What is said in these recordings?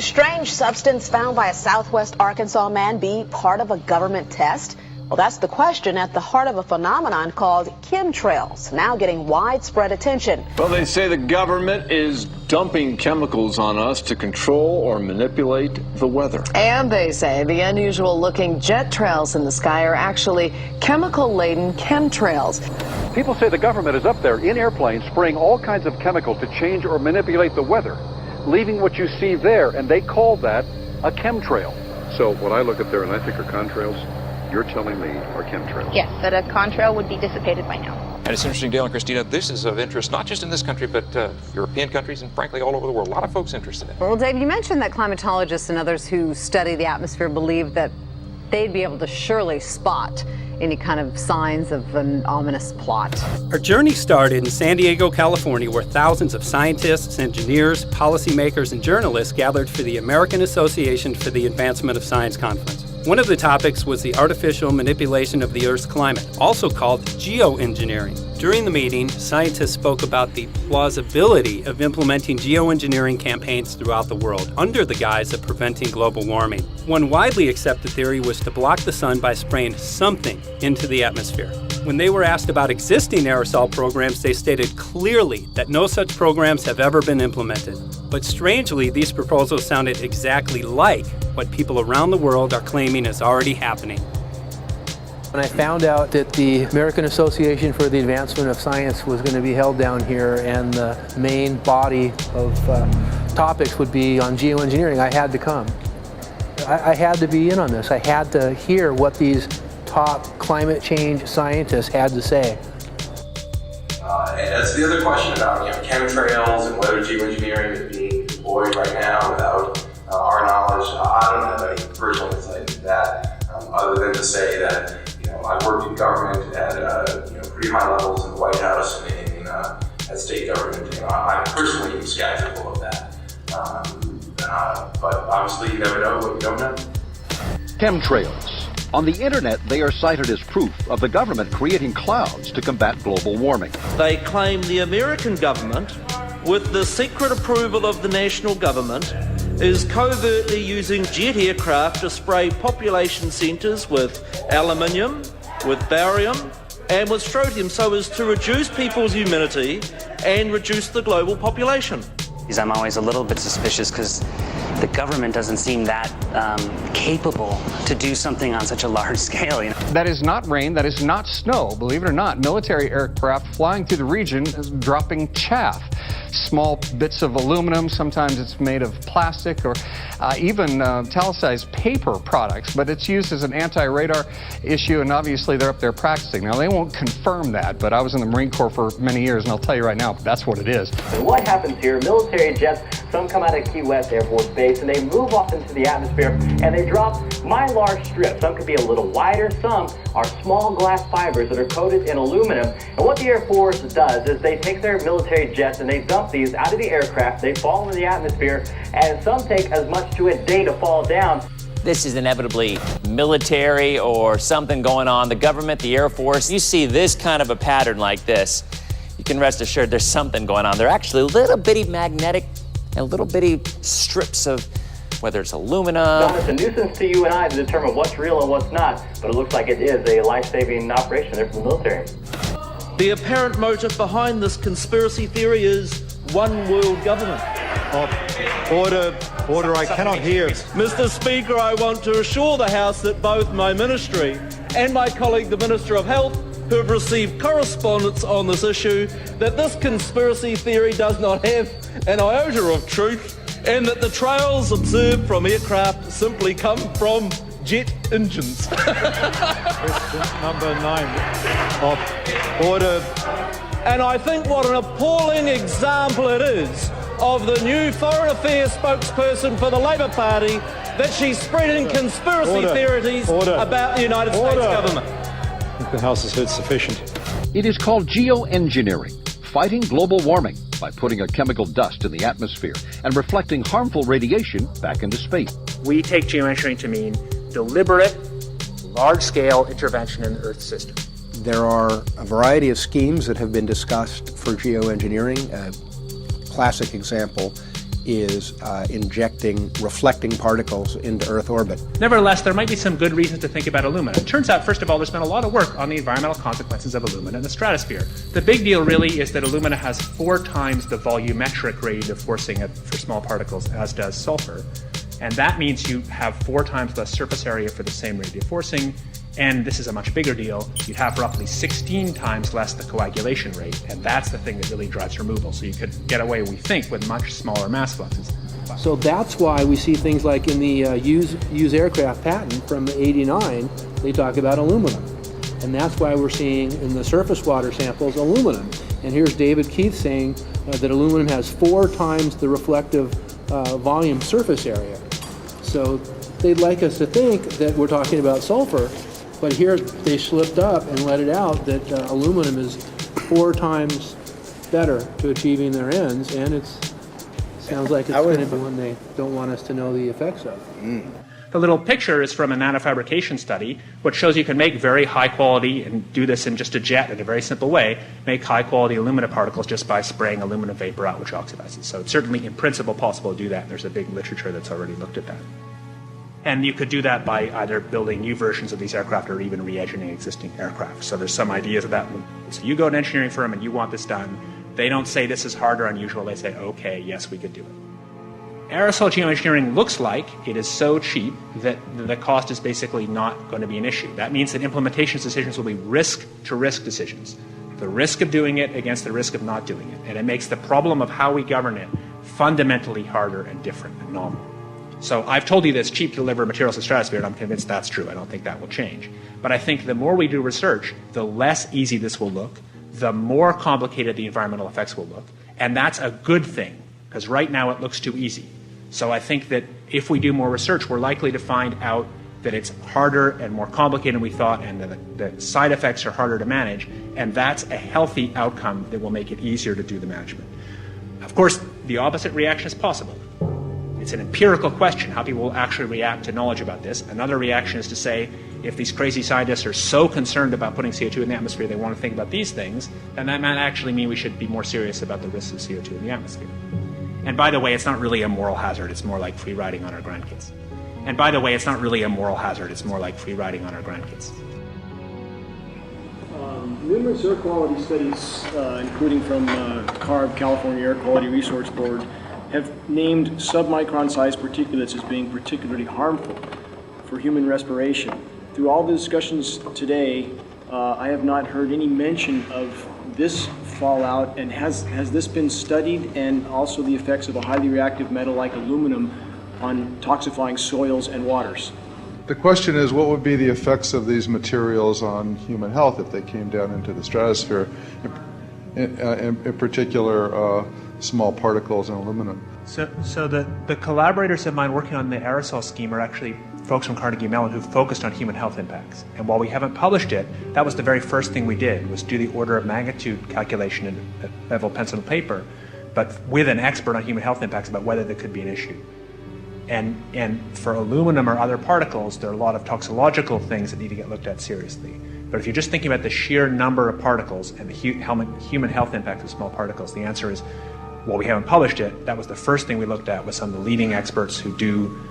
strange substance found by a Southwest Arkansas man be part of a government test? Well, that's the question at the heart of a phenomenon called chemtrails, now getting widespread attention. Well, they say the government is dumping chemicals on us to control or manipulate the weather. And they say the unusual-looking jet trails in the sky are actually chemical-laden chemtrails. People say the government is up there in airplanes spraying all kinds of chemicals to change or manipulate the weather, leaving what you see there, and they call that a chemtrail. So what I look at there and I think are contrails, you're telling me are chemtrails? Yes, that a contrail would be dissipated by now. And it's interesting, Dale and Christina, this is of interest not just in this country, but European countries and frankly all over the world. A lot of folks interested in it. Well, Dave, you mentioned that climatologists and others who study the atmosphere believe that they'd be able to surely spot any kind of signs of an ominous plot. Our journey started in San Diego, California, where thousands of scientists, engineers, policymakers, and journalists gathered for the American Association for the Advancement of Science Conference. One of the topics was the artificial manipulation of the Earth's climate, also called geoengineering. During the meeting, scientists spoke about the plausibility of implementing geoengineering campaigns throughout the world under the guise of preventing global warming. One widely accepted theory was to block the sun by spraying something into the atmosphere. When they were asked about existing aerosol programs, they stated clearly that no such programs have ever been implemented. But strangely, these proposals sounded exactly like what people around the world are claiming is already happening. When I found out that the American Association for the Advancement of Science was going to be held down here and the main body of topics would be on geoengineering, I had to come. I had to be in on this. I had to hear what these top climate change scientists had to say. And that's the other question about chemtrails and whether geoengineering is being deployed right now without our knowledge. I don't have any personal insight into that, other than to say that I've worked in government at pretty high levels in the White House and at state government. I'm personally skeptical of that, but obviously you never know what you don't know. Chemtrails. On the internet, they are cited as proof of the government creating clouds to combat global warming. They claim the American government, with the secret approval of the national government, is covertly using jet aircraft to spray population centres with aluminium, with barium, and with strontium so as to reduce people's immunity and reduce the global population. I'm always a little bit suspicious because the government doesn't seem that capable to do something on such a large scale. That is not rain, that is not snow. Believe it or not, military aircraft flying through the region is dropping chaff. Small bits of aluminum, sometimes it's made of plastic or even talicized paper products, but it's used as an anti-radar issue, and obviously they're up there practicing. Now, they won't confirm that, but I was in the Marine Corps for many years, and I'll tell you right now, that's what it is. And what happens here, military jets, some come out of Key West Air Force Base, and they move off into the atmosphere, and they drop mylar strips. Some could be a little wider, some are small glass fibers that are coated in aluminum. And what the Air Force does is they take their military jets and they dump these out of the aircraft, they fall into the atmosphere, and some take as much to a day to fall down. This is inevitably military or something going on. The government, the Air Force, you see this kind of a pattern like this, you can rest assured there's something going on. They're actually little bitty magnetic and little bitty strips of, whether it's aluminum. It's a nuisance to you and I to determine what's real and what's not, but it looks like it is a life-saving operation there for the military. The apparent motive behind this conspiracy theory is one world government. Order, I cannot hear. Mr. Speaker, I want to assure the House that both my ministry and my colleague, the Minister of Health, who have received correspondence on this issue, that this conspiracy theory does not have an iota of truth, and that the trails observed from aircraft simply come from jet engines. Question number 9. Order. And I think what an appalling example it is of the new Foreign Affairs spokesperson for the Labour Party that she's spreading conspiracy theories about the United States government. I think the House has heard sufficient. It is called geoengineering, fighting global warming by putting a chemical dust in the atmosphere and reflecting harmful radiation back into space. We take geoengineering to mean deliberate, large-scale intervention in the Earth system. There are a variety of schemes that have been discussed for geoengineering. A classic example is injecting reflecting particles into Earth orbit. Nevertheless, there might be some good reasons to think about alumina. It turns out, first of all, there's been a lot of work on the environmental consequences of alumina in the stratosphere. The big deal really is that alumina has 4 times the volumetric radiative forcing for small particles as does sulfur. And that means you have 4 times less surface area for the same radiative forcing. And this is a much bigger deal. You'd have roughly 16 times less the coagulation rate, and that's the thing that really drives removal. So you could get away, we think, with much smaller mass fluxes. So that's why we see things like in the use aircraft patent from '89, they talk about aluminum. And that's why we're seeing in the surface water samples aluminum. And here's David Keith saying that aluminum has 4 times the reflective volume surface area. So they'd like us to think that we're talking about sulfur, but here they slipped up and let it out that aluminum is 4 times better to achieving their ends, and it sounds like it's going to be one they don't want us to know the effects of. The little picture is from a nanofabrication study, which shows you can make very high quality, and do this in just a jet in a very simple way, make high quality alumina particles just by spraying aluminum vapor out, which oxidizes. So it's certainly in principle possible to do that, and there's a big literature that's already looked at that. And you could do that by either building new versions of these aircraft or even re-engineering existing aircraft. So there's some ideas of that. So you go to an engineering firm and you want this done. They don't say this is hard or unusual. They say, okay, yes, we could do it. Aerosol geoengineering looks like it is so cheap that the cost is basically not going to be an issue. That means that implementation decisions will be risk-to-risk decisions. The risk of doing it against the risk of not doing it. And it makes the problem of how we govern it fundamentally harder and different and novel. So I've told you that it's cheap to deliver materials to the stratosphere, and I'm convinced that's true. I don't think that will change. But I think the more we do research, the less easy this will look, the more complicated the environmental effects will look. And that's a good thing, because right now it looks too easy. So I think that if we do more research, we're likely to find out that it's harder and more complicated than we thought, and the side effects are harder to manage. And that's a healthy outcome that will make it easier to do the management. Of course, the opposite reaction is possible. It's an empirical question, how people will actually react to knowledge about this. Another reaction is to say, if these crazy scientists are so concerned about putting CO2 in the atmosphere, they want to think about these things, then that might actually mean we should be more serious about the risks of CO2 in the atmosphere. And by the way, it's not really a moral hazard, it's more like free riding on our grandkids. And by the way, it's not really a moral hazard, it's more like free riding on our grandkids. Numerous air quality studies, including from CARB, California Air Quality Resource Board, have named submicron-sized particulates as being particularly harmful for human respiration. Through all the discussions today, I have not heard any mention of this fallout, and has this been studied, and also the effects of a highly reactive metal like aluminum on toxifying soils and waters? The question is, what would be the effects of these materials on human health if they came down into the stratosphere, in particular small particles and aluminum? So the collaborators of mine working on the aerosol scheme are actually folks from Carnegie Mellon who focused on human health impacts. And while we haven't published it, that was the very first thing we did, was do the order of magnitude calculation in bevel pencil and paper, but with an expert on human health impacts about whether there could be an issue. And for aluminum or other particles, there are a lot of toxicological things that need to get looked at seriously. But if you're just thinking about the sheer number of particles and the human health impact of small particles, the answer is, well, we haven't published it. That was the first thing we looked at with some of the leading experts who do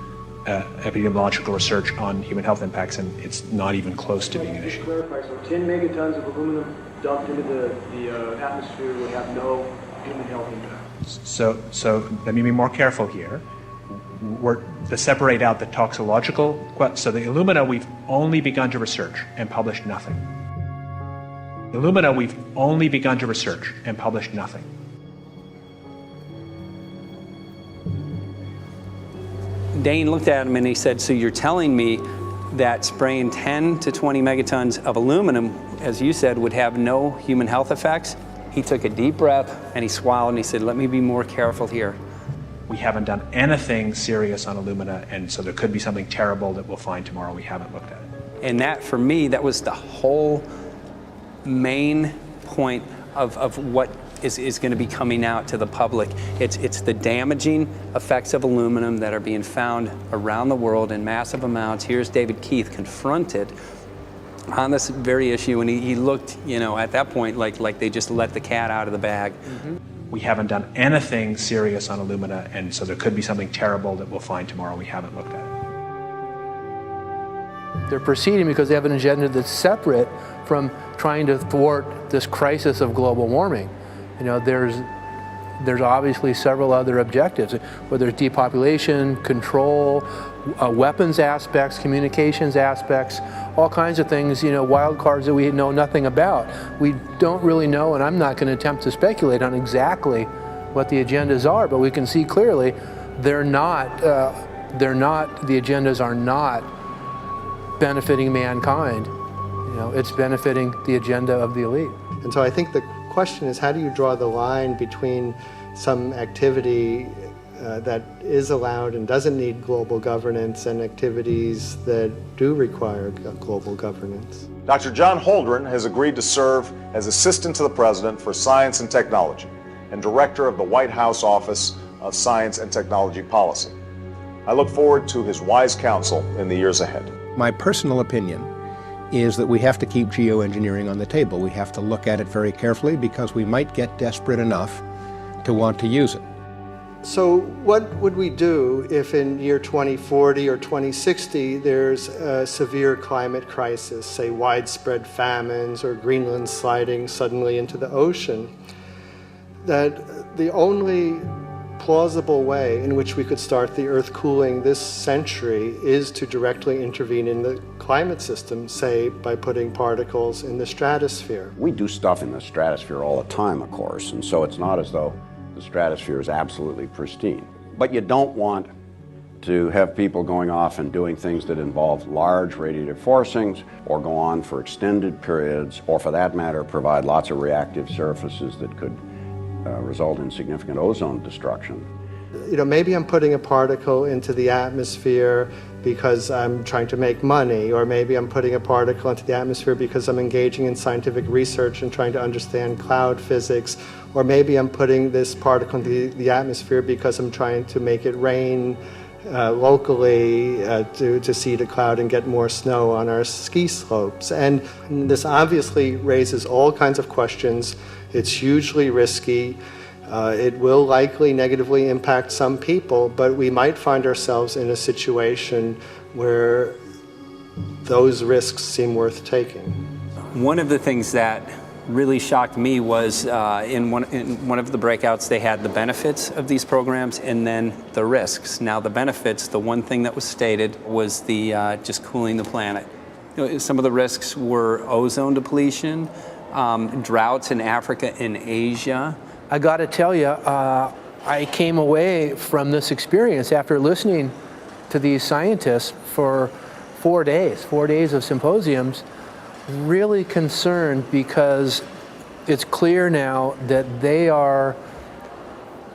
epidemiological research on human health impacts, and it's not even close to being an issue. Clarify, so 10 megatons of aluminum dumped into the atmosphere would have no human health impact. So let me be more careful here. We're to separate out the toxicological. So the alumina, we've only begun to research and published nothing. The alumina, we've only begun to research and published nothing. Dane looked at him and he said, so you're telling me that spraying 10 to 20 megatons of aluminum, as you said, would have no human health effects? He took a deep breath and he swallowed and he said, let me be more careful here. We haven't done anything serious on alumina, and so there could be something terrible that we'll find tomorrow. We haven't looked at it. And that, for me, that was the whole main point of what is going to be coming out to the public. It's the damaging effects of aluminum that are being found around the world in massive amounts. Here's David Keith confronted on this very issue, and he looked, at that point like they just let the cat out of the bag. Mm-hmm. We haven't done anything serious on Illumina, and so there could be something terrible that we'll find tomorrow. We haven't looked at it. They're proceeding because they have an agenda that's separate from trying to thwart this crisis of global warming. You know, there's obviously several other objectives, whether it's depopulation, control, weapons aspects, communications aspects, all kinds of things, you know, wild cards that we know nothing about. We don't really know, and I'm not going to attempt to speculate on exactly what the agendas are, but we can see clearly the agendas are not benefiting mankind. You know, it's benefiting the agenda of the elite. And so I think the question is, how do you draw the line between some activity that is allowed and doesn't need global governance and activities that do require global governance? Dr. John Holdren has agreed to serve as Assistant to the President for Science and Technology and Director of the White House Office of Science and Technology Policy. I look forward to his wise counsel in the years ahead. My personal opinion is that we have to keep geoengineering on the table. We have to look at it very carefully because we might get desperate enough to want to use it. So what would we do if in year 2040 or 2060 there's a severe climate crisis, say widespread famines or Greenland sliding suddenly into the ocean? That the only plausible way in which we could start the Earth cooling this century is to directly intervene in the climate system, say by putting particles in the stratosphere. We do stuff in the stratosphere all the time, of course, and so it's not as though the stratosphere is absolutely pristine. But you don't want to have people going off and doing things that involve large radiative forcings or go on for extended periods, or for that matter, provide lots of reactive surfaces that could result in significant ozone destruction. You know, maybe I'm putting a particle into the atmosphere because I'm trying to make money, or maybe I'm putting a particle into the atmosphere because I'm engaging in scientific research and trying to understand cloud physics, or maybe I'm putting this particle into the atmosphere because I'm trying to make it rain locally to seed a cloud and get more snow on our ski slopes. And this obviously raises all kinds of questions. It's hugely risky. It will likely negatively impact some people, but we might find ourselves in a situation where those risks seem worth taking. One of the things that really shocked me was in one of the breakouts, they had the benefits of these programs and then the risks. Now the benefits, the one thing that was stated was the just cooling the planet. You know, some of the risks were ozone depletion, droughts in Africa and Asia. I got to tell you, I came away from this experience after listening to these scientists for 4 days of symposiums, really concerned, because it's clear now that they are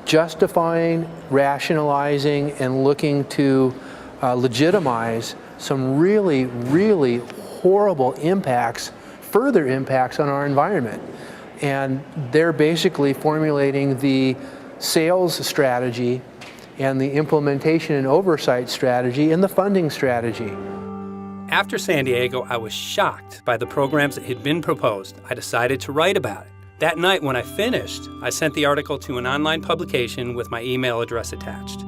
justifying, rationalizing, and looking to legitimize some really, really horrible impacts, further impacts on our environment. And they're basically formulating the sales strategy and the implementation and oversight strategy and the funding strategy. After San Diego, I was shocked by the programs that had been proposed. I decided to write about it. That night when I finished, I sent the article to an online publication with my email address attached.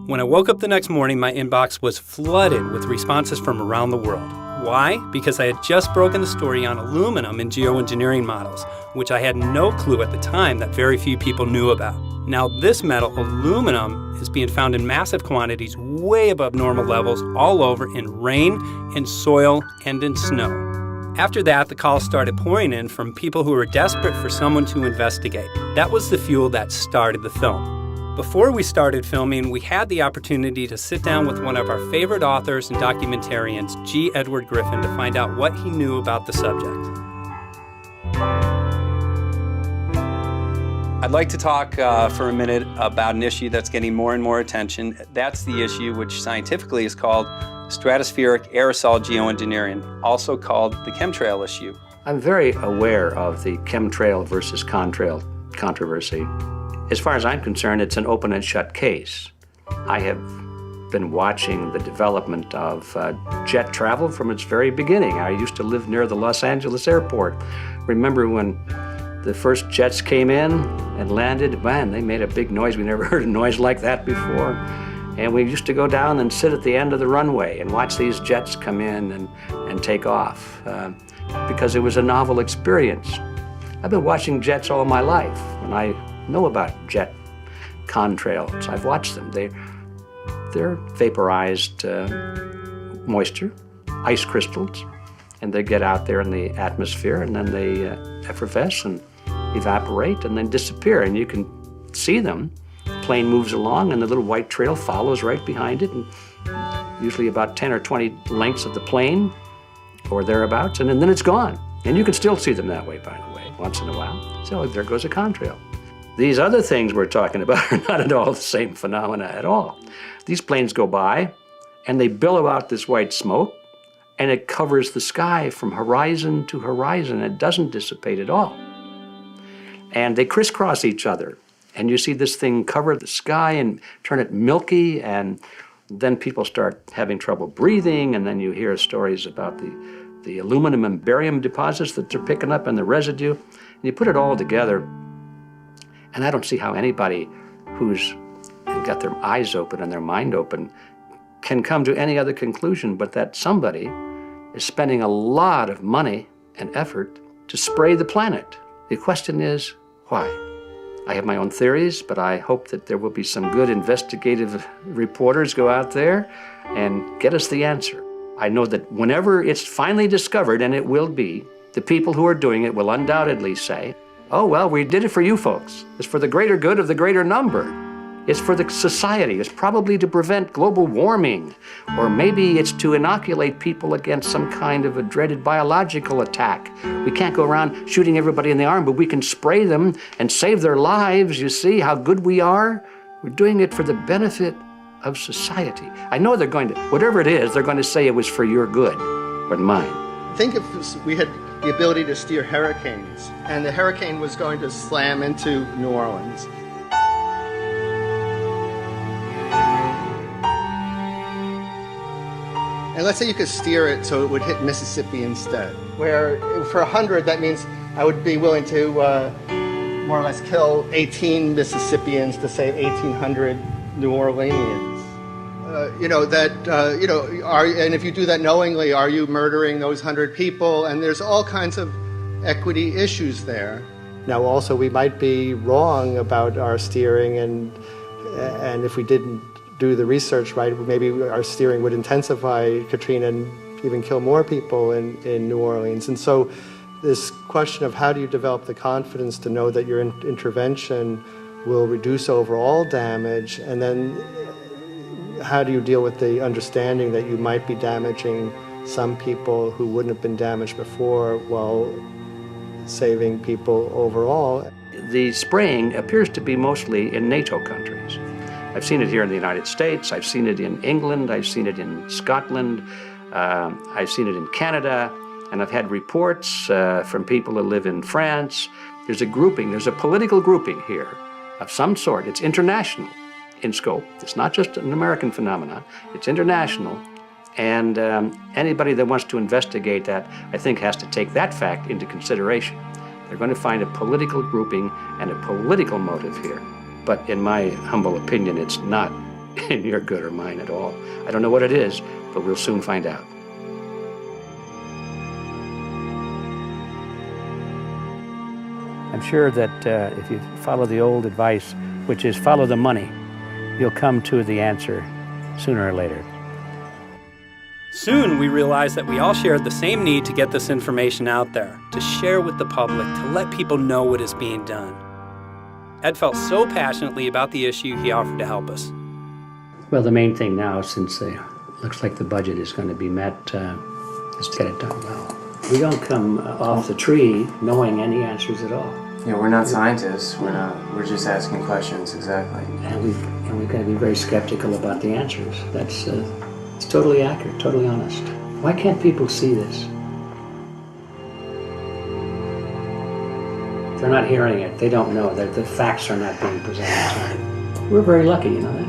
When I woke up the next morning, my inbox was flooded with responses from around the world. Why? Because I had just broken the story on aluminum in geoengineering models, which I had no clue at the time that very few people knew about. Now this metal, aluminum, is being found in massive quantities way above normal levels all over in rain, in soil, and in snow. After that, the calls started pouring in from people who were desperate for someone to investigate. That was the fuel that started the film. Before we started filming, we had the opportunity to sit down with one of our favorite authors and documentarians, G. Edward Griffin, to find out what he knew about the subject. I'd like to talk for a minute about an issue that's getting more and more attention. That's the issue which scientifically is called stratospheric aerosol geoengineering, also called the chemtrail issue. I'm very aware of the chemtrail versus contrail controversy. As far as I'm concerned, it's an open and shut case. I have been watching the development of jet travel from its very beginning. I used to live near the Los Angeles airport. Remember when the first jets came in and landed, man, they made a big noise. We never heard a noise like that before. And we used to go down and sit at the end of the runway and watch these jets come in and take off because it was a novel experience. I've been watching jets all my life, and I know about jet contrails. I've watched them. They're vaporized moisture, ice crystals, and they get out there in the atmosphere, and then they effervesce and evaporate and then disappear, and you can see them. Plane moves along and the little white trail follows right behind it, and usually about 10 or 20 lengths of the plane or thereabouts, and then it's gone. And you can still see them that way, by the way, once in a while. So there goes a contrail. These other things we're talking about are not at all the same phenomena at all. These planes go by and they billow out this white smoke, and it covers the sky from horizon to horizon. It doesn't dissipate at all. And they crisscross each other. And you see this thing cover the sky and turn it milky, and then people start having trouble breathing, and then you hear stories about the aluminum and barium deposits that they're picking up and the residue. And you put it all together, and I don't see how anybody who's got their eyes open and their mind open can come to any other conclusion but that somebody is spending a lot of money and effort to spray the planet. The question is, why? I have my own theories, but I hope that there will be some good investigative reporters go out there and get us the answer. I know that whenever it's finally discovered, and it will be, the people who are doing it will undoubtedly say, oh, well, we did it for you folks. It's for the greater good of the greater number. It's for the society. It's probably to prevent global warming, or maybe it's to inoculate people against some kind of a dreaded biological attack. We can't go around shooting everybody in the arm, but we can spray them and save their lives. You see how good we are? We're doing it for the benefit of society. I know they're going to, whatever it is, they're going to say it was for your good or mine. Think if we had the ability to steer hurricanes, and the hurricane was going to slam into New Orleans. And let's say you could steer it so it would hit Mississippi instead, where for 100, that means I would be willing to more or less kill 18 Mississippians to save 1,800 New Orleanians. And if you do that knowingly, are you murdering those 100 people? And there's all kinds of equity issues there. Now, also, we might be wrong about our steering, and if we didn't do the research right, maybe our steering would intensify Katrina and even kill more people in New Orleans. And so this question of how do you develop the confidence to know that your intervention will reduce overall damage, and then how do you deal with the understanding that you might be damaging some people who wouldn't have been damaged before while saving people overall? The spraying appears to be mostly in NATO countries. I've seen it here in the United States, I've seen it in England, I've seen it in Scotland, I've seen it in Canada, and I've had reports from people who live in France. There's a grouping, there's a political grouping here of some sort. It's international in scope. It's not just an American phenomenon, it's international. And anybody that wants to investigate that, I think, has to take that fact into consideration. They're going to find a political grouping and a political motive here. But in my humble opinion, it's not in your good or mine at all. I don't know what it is, but we'll soon find out. I'm sure that if you follow the old advice, which is follow the money, you'll come to the answer sooner or later. Soon we realized that we all shared the same need to get this information out there, to share with the public, to let people know what is being done. Ed felt so passionately about the issue, he offered to help us. Well, the main thing now, since it looks like the budget is going to be met, is to get it done well. We don't come off the tree knowing any answers at all. Yeah, we're not scientists. We're just asking questions, exactly. And we've got to be very skeptical about the answers. That's it's totally accurate, totally honest. Why can't people see this? They're not hearing it. They don't know. The facts are not being presented to them. We're very lucky, you know that?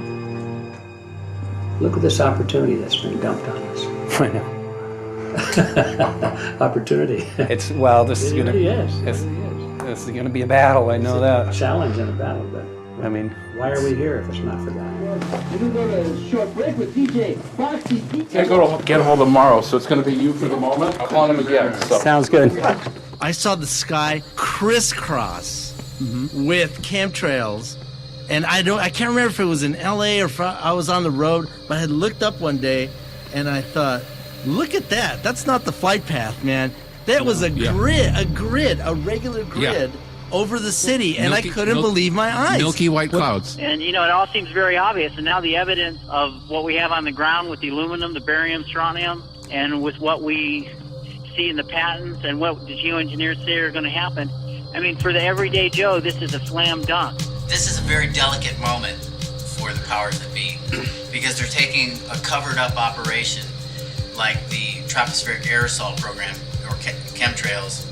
Look at this opportunity that's been dumped on us. I know. Opportunity. This is going to... Yes. Yes. This is going to be a battle, I know that. Challenge and a battle, but I mean, why are we here if it's not for that? We're going to go to a short break with DJ Foxy. Can't go to get hold of Morrow, so it's going to be you for the moment. I'll call him again. So. Sounds good. I saw the sky crisscross with chemtrails, and I can't remember if it was in LA or if I was on the road, but I had looked up one day and I thought, look at that. That's not the flight path, man. That was a grid, a regular grid over the city, and I couldn't believe my eyes. Milky white clouds. And, you know, it all seems very obvious, and now the evidence of what we have on the ground with the aluminum, the barium, strontium, and with what we see in the patents and what the geoengineers say are going to happen, I mean, for the everyday Joe, this is a slam dunk. This is a very delicate moment for the powers that be, because they're taking a covered-up operation like the tropospheric aerosol program, or chemtrails,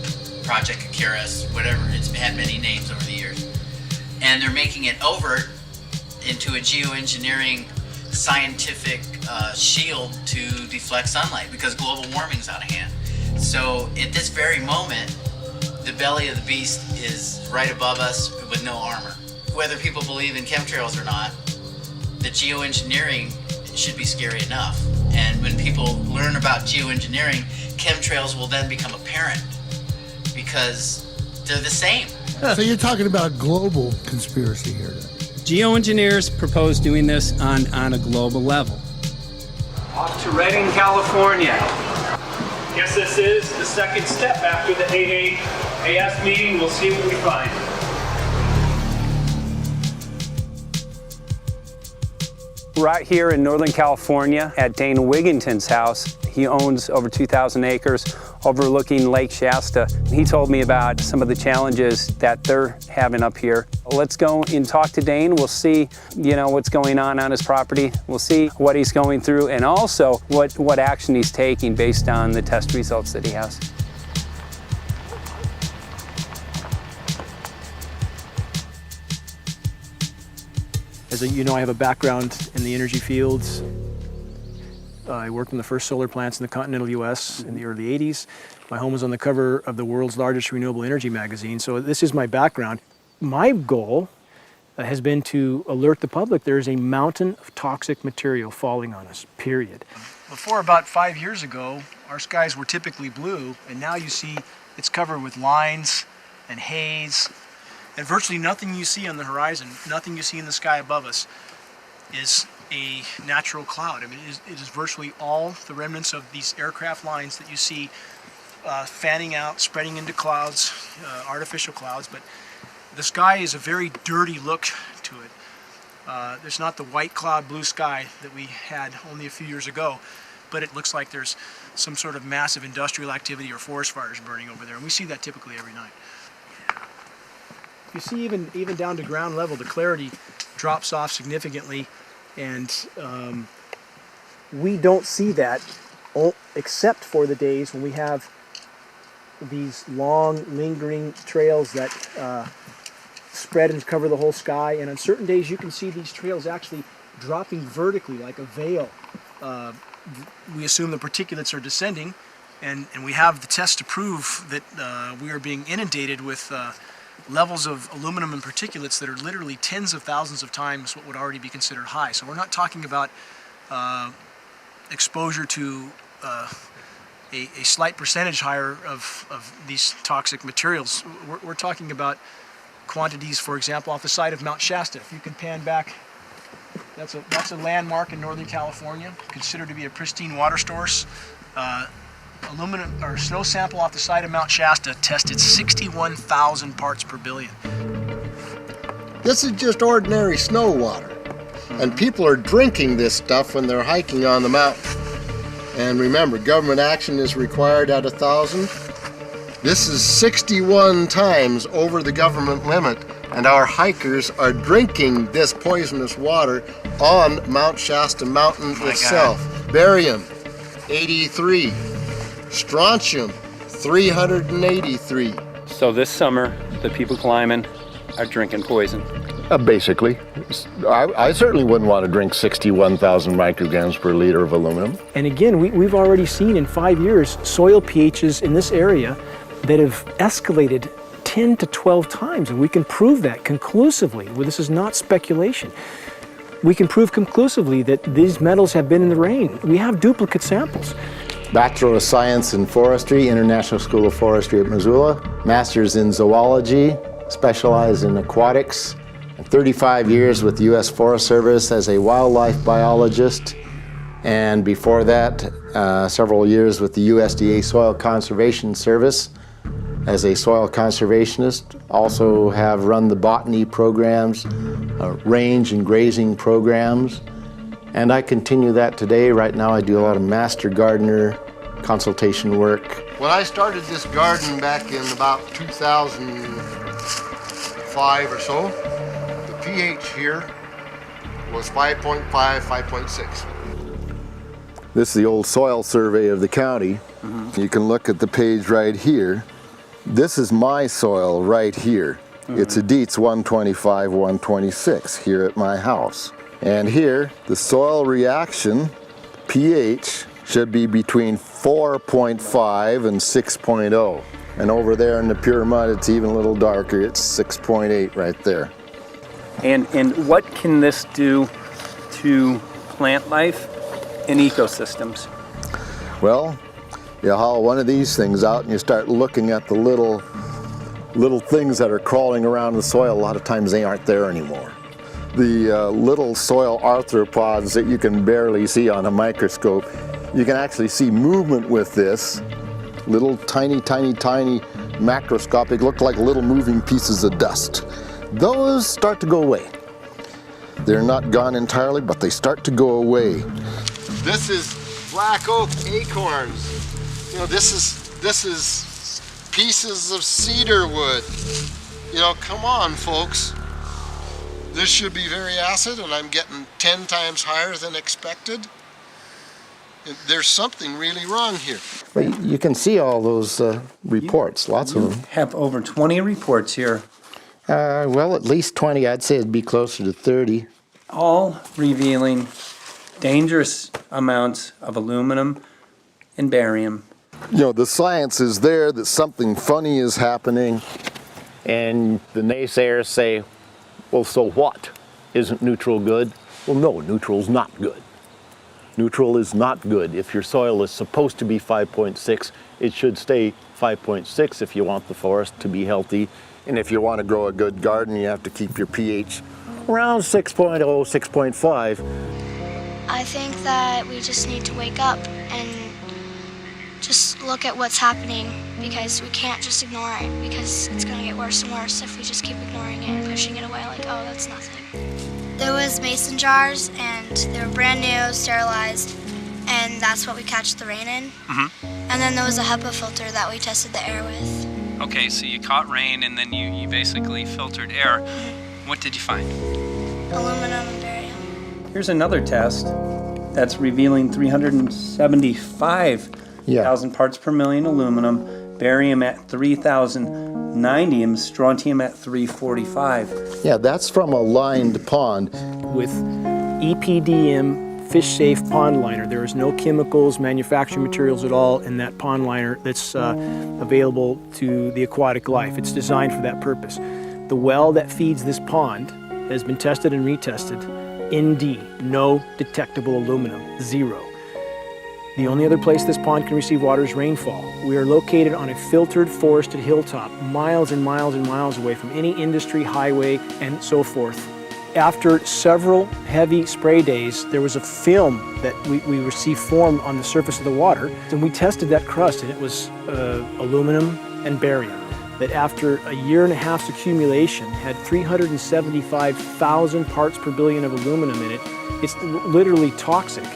Project Icarus, whatever, it's had many names over the years, and they're making it overt into a geoengineering scientific shield to deflect sunlight, because global warming's out of hand. So at this very moment, the belly of the beast is right above us with no armor. Whether people believe in chemtrails or not, the geoengineering should be scary enough. And when people learn about geoengineering, chemtrails will then become apparent because they're the same. So you're talking about global conspiracy here. Geoengineers propose doing this on a global level. Off to Redding, California. Guess this is the second step after the AAAS meeting. We'll see what we find. Right here in Northern California at Dane Wigginton's house. He owns over 2,000 acres overlooking Lake Shasta. He told me about some of the challenges that they're having up here. Let's go and talk to Dane. We'll see, you know, what's going on his property. We'll see what he's going through and also what action he's taking based on the test results that he has. As you know, I have a background in the energy fields. I worked on the first solar plants in the continental U.S. in the early 80s. My home was on the cover of the world's largest renewable energy magazine, so this is my background. My goal has been to alert the public there is a mountain of toxic material falling on us, period. Before about 5 years ago, our skies were typically blue, and now you see it's covered with lines and haze. And virtually nothing you see on the horizon, nothing you see in the sky above us is a natural cloud. I mean, it is virtually all the remnants of these aircraft lines that you see fanning out, spreading into clouds, artificial clouds. But the sky is a very dirty look to it. There's not the white cloud blue sky that we had only a few years ago, but it looks like there's some sort of massive industrial activity or forest fires burning over there. And we see that typically every night. You see even down to ground level, the clarity drops off significantly, and we don't see that except for the days when we have these long, lingering trails that spread and cover the whole sky. And on certain days, you can see these trails actually dropping vertically like a veil. We assume the particulates are descending, and we have the test to prove that we are being inundated with levels of aluminum and particulates that are literally tens of thousands of times what would already be considered high. So we're not talking about exposure to a slight percentage higher of these toxic materials. We're talking about quantities, for example, off the side of Mount Shasta. If you can pan back, that's a landmark in Northern California, considered to be a pristine water source. Aluminum or snow sample off the side of Mount Shasta tested 61,000 parts per billion. This is just ordinary snow water, and people are drinking this stuff when they're hiking on the mountain. And remember, government action is required at 1,000. This is 61 times over the government limit, and our hikers are drinking this poisonous water on Mount Shasta Mountain itself. Barium, 83. Strontium, 383. So this summer, the people climbing are drinking poison. Basically. I certainly wouldn't want to drink 61,000 micrograms per liter of aluminum. And again, we've already seen in 5 years soil pHs in this area that have escalated 10 to 12 times, and we can prove that conclusively. Well, this is not speculation. We can prove conclusively that these metals have been in the rain. We have duplicate samples. Bachelor of Science in Forestry, International School of Forestry at Missoula. Master's in Zoology, specialized in aquatics. 35 years with the U.S. Forest Service as a wildlife biologist. And before that, several years with the USDA Soil Conservation Service as a soil conservationist. Also have run the botany programs, range and grazing programs. And I continue that today. Right now I do a lot of master gardener consultation work. When I started this garden back in about 2005 or so, the pH here was 5.5, 5.6. This is the old soil survey of the county. You can look at the page right here. This is my soil right here. It's a Dietz 125, 126 here at my house. And here, the soil reaction pH should be between 4.5 and 6.0. And over there in the pure mud, it's even a little darker. It's 6.8 right there. And what can this do to plant life and ecosystems? Well, you haul one of these things out and you start looking at the little things that are crawling around the soil. A lot of times they aren't there anymore. The little soil arthropods that you can barely see on a microscope, you can actually see movement with this. Little tiny macroscopic, look like little moving pieces of dust. Those start to go away. They're not gone entirely, but they start to go away. This is black oak acorns. You know, this is pieces of cedar wood. You know, come on, folks. This should be very acid, and I'm getting 10 times higher than expected. There's something really wrong here. But you can see all those reports, lots of them. Have over 20 reports here. Well, at least 20. I'd say it'd be closer to 30. All revealing dangerous amounts of aluminum and barium. You know, the science is there that something funny is happening. And the naysayers say, well, so what? Isn't neutral good? Well, no, neutral's not good. Neutral is not good. If your soil is supposed to be 5.6, it should stay 5.6 if you want the forest to be healthy. And if you want to grow a good garden, you have to keep your pH around 6.0, 6.5. I think that we just need to wake up and just look at what's happening, because we can't just ignore it, because it's going to get worse and worse if we just keep ignoring it and pushing it away like, oh, that's nothing. There was mason jars, and they were brand new, sterilized, and that's what we catch the rain in. And then there was a HEPA filter that we tested the air with. Okay, so you caught rain and then you basically filtered air. What did you find? Aluminum and barium. Here's another test that's revealing 375,000 parts per million aluminum, barium at 3,090, and strontium at 345. Yeah, that's from a lined pond. With EPDM fish safe pond liner. There is no chemicals, manufacturing materials at all in that pond liner that's available to the aquatic life. It's designed for that purpose. The well that feeds this pond has been tested and retested. ND, no detectable aluminum, 0. The only other place this pond can receive water is rainfall. We are located on a filtered, forested hilltop, miles and miles and miles away from any industry, highway, and so forth. After several heavy spray days, there was a film that we received formed on the surface of the water, and we tested that crust, and it was aluminum and barium. That after a year and a half's accumulation had 375,000 parts per billion of aluminum in it. It's literally toxic.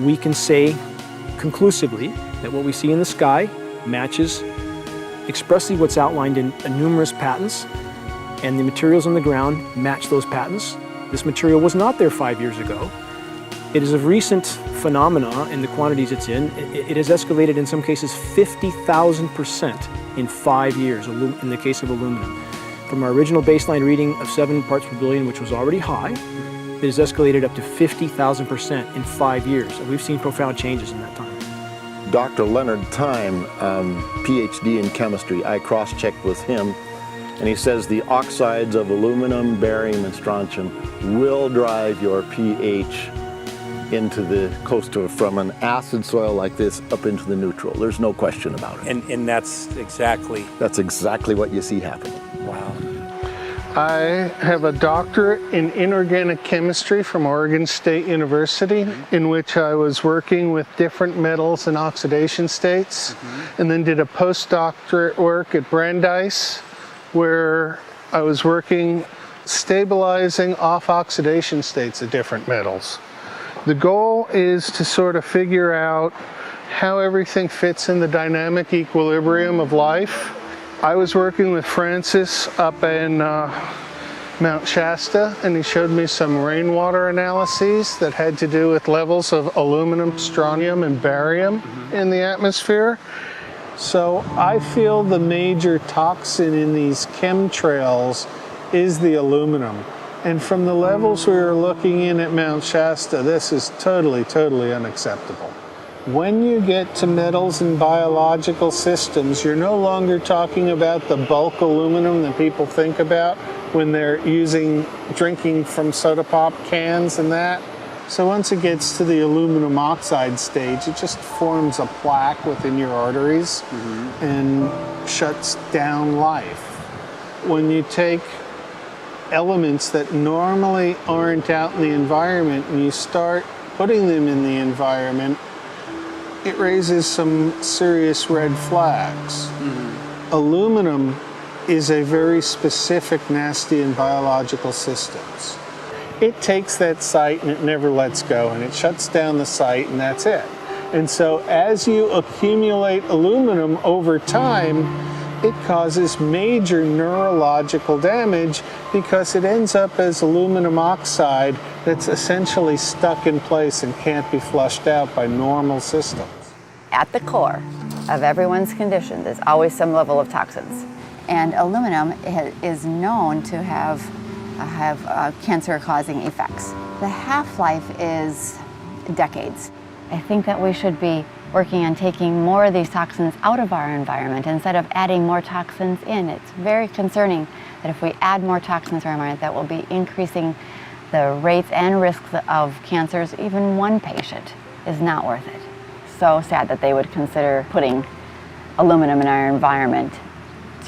We can say conclusively that what we see in the sky matches expressly what's outlined in numerous patents, and the materials on the ground match those patents. This material was not there 5 years ago. It is a recent phenomena in the quantities it's in. It has escalated in some cases 50,000% in 5 years in the case of aluminum. From our original baseline reading of 7 parts per billion, which was already high, it has escalated up to 50,000% in 5 years. And we've seen profound changes in that time. Dr. Leonard Time, PhD in chemistry, I cross-checked with him And he says the oxides of aluminum, barium, and strontium will drive your pH into the close to from an acid soil like this up into the neutral. There's no question about it. And that's exactly what you see happening. Wow. I have a doctorate in inorganic chemistry from Oregon State University, in which I was working with different metals and oxidation states, and then did a postdoctorate work at Brandeis, where I was working stabilizing off oxidation states of different metals. The goal is to sort of figure out how everything fits in the dynamic equilibrium of life. I was working with Francis up in Mount Shasta, and he showed me some rainwater analyses that had to do with levels of aluminum, strontium, and barium in the atmosphere. So I feel the major toxin in these chemtrails is the aluminum. And from the levels we were looking in at Mount Shasta, this is totally, totally unacceptable. When you get to metals and biological systems, you're no longer talking about the bulk aluminum that people think about when they're drinking from soda pop cans and that. So once it gets to the aluminum oxide stage, it just forms a plaque within your arteries and shuts down life. When you take elements that normally aren't out in the environment and you start putting them in the environment, it raises some serious red flags. Aluminum is a very specific, nasty and biological systems. It takes that site and it never lets go, and it shuts down the site, and that's it. And so as you accumulate aluminum over time, it causes major neurological damage because it ends up as aluminum oxide that's essentially stuck in place and can't be flushed out by normal systems. At the core of everyone's condition, there's always some level of toxins. And aluminum is known to have cancer-causing effects. The half-life is decades. I think that we should be working on taking more of these toxins out of our environment instead of adding more toxins in. It's very concerning that if we add more toxins to our environment, that will be increasing the rates and risks of cancers. Even one patient is not worth it. So sad that they would consider putting aluminum in our environment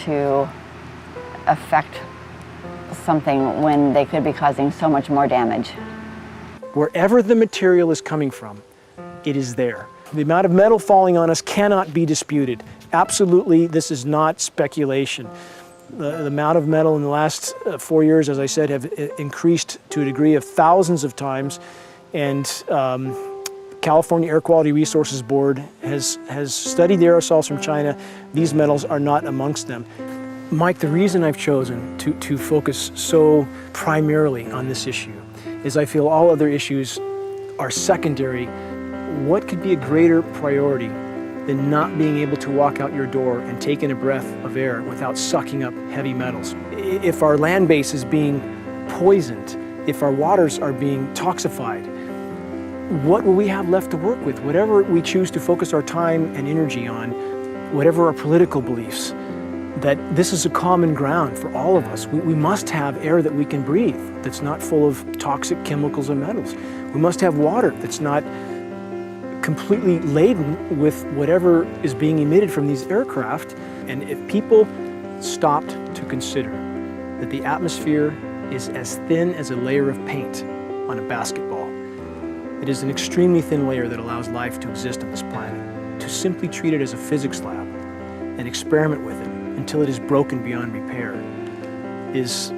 to affect something when they could be causing so much more damage. Wherever the material is coming from, it is there. The amount of metal falling on us cannot be disputed. Absolutely, this is not speculation. The amount of metal in the last 4 years, as I said, have increased to a degree of thousands of times, and California Air Quality Resources Board has studied the aerosols from China. These metals are not amongst them. Mike, the reason I've chosen to focus so primarily on this issue is I feel all other issues are secondary. What could be a greater priority than not being able to walk out your door and take in a breath of air without sucking up heavy metals? If our land base is being poisoned, if our waters are being toxified, what will we have left to work with? Whatever we choose to focus our time and energy on, whatever our political beliefs, that this is a common ground for all of us. We must have air that we can breathe that's not full of toxic chemicals and metals. We must have water that's not completely laden with whatever is being emitted from these aircraft. And if people stopped to consider that the atmosphere is as thin as a layer of paint on a basketball, it is an extremely thin layer that allows life to exist on this planet, to simply treat it as a physics lab and experiment with it until it is broken beyond repair is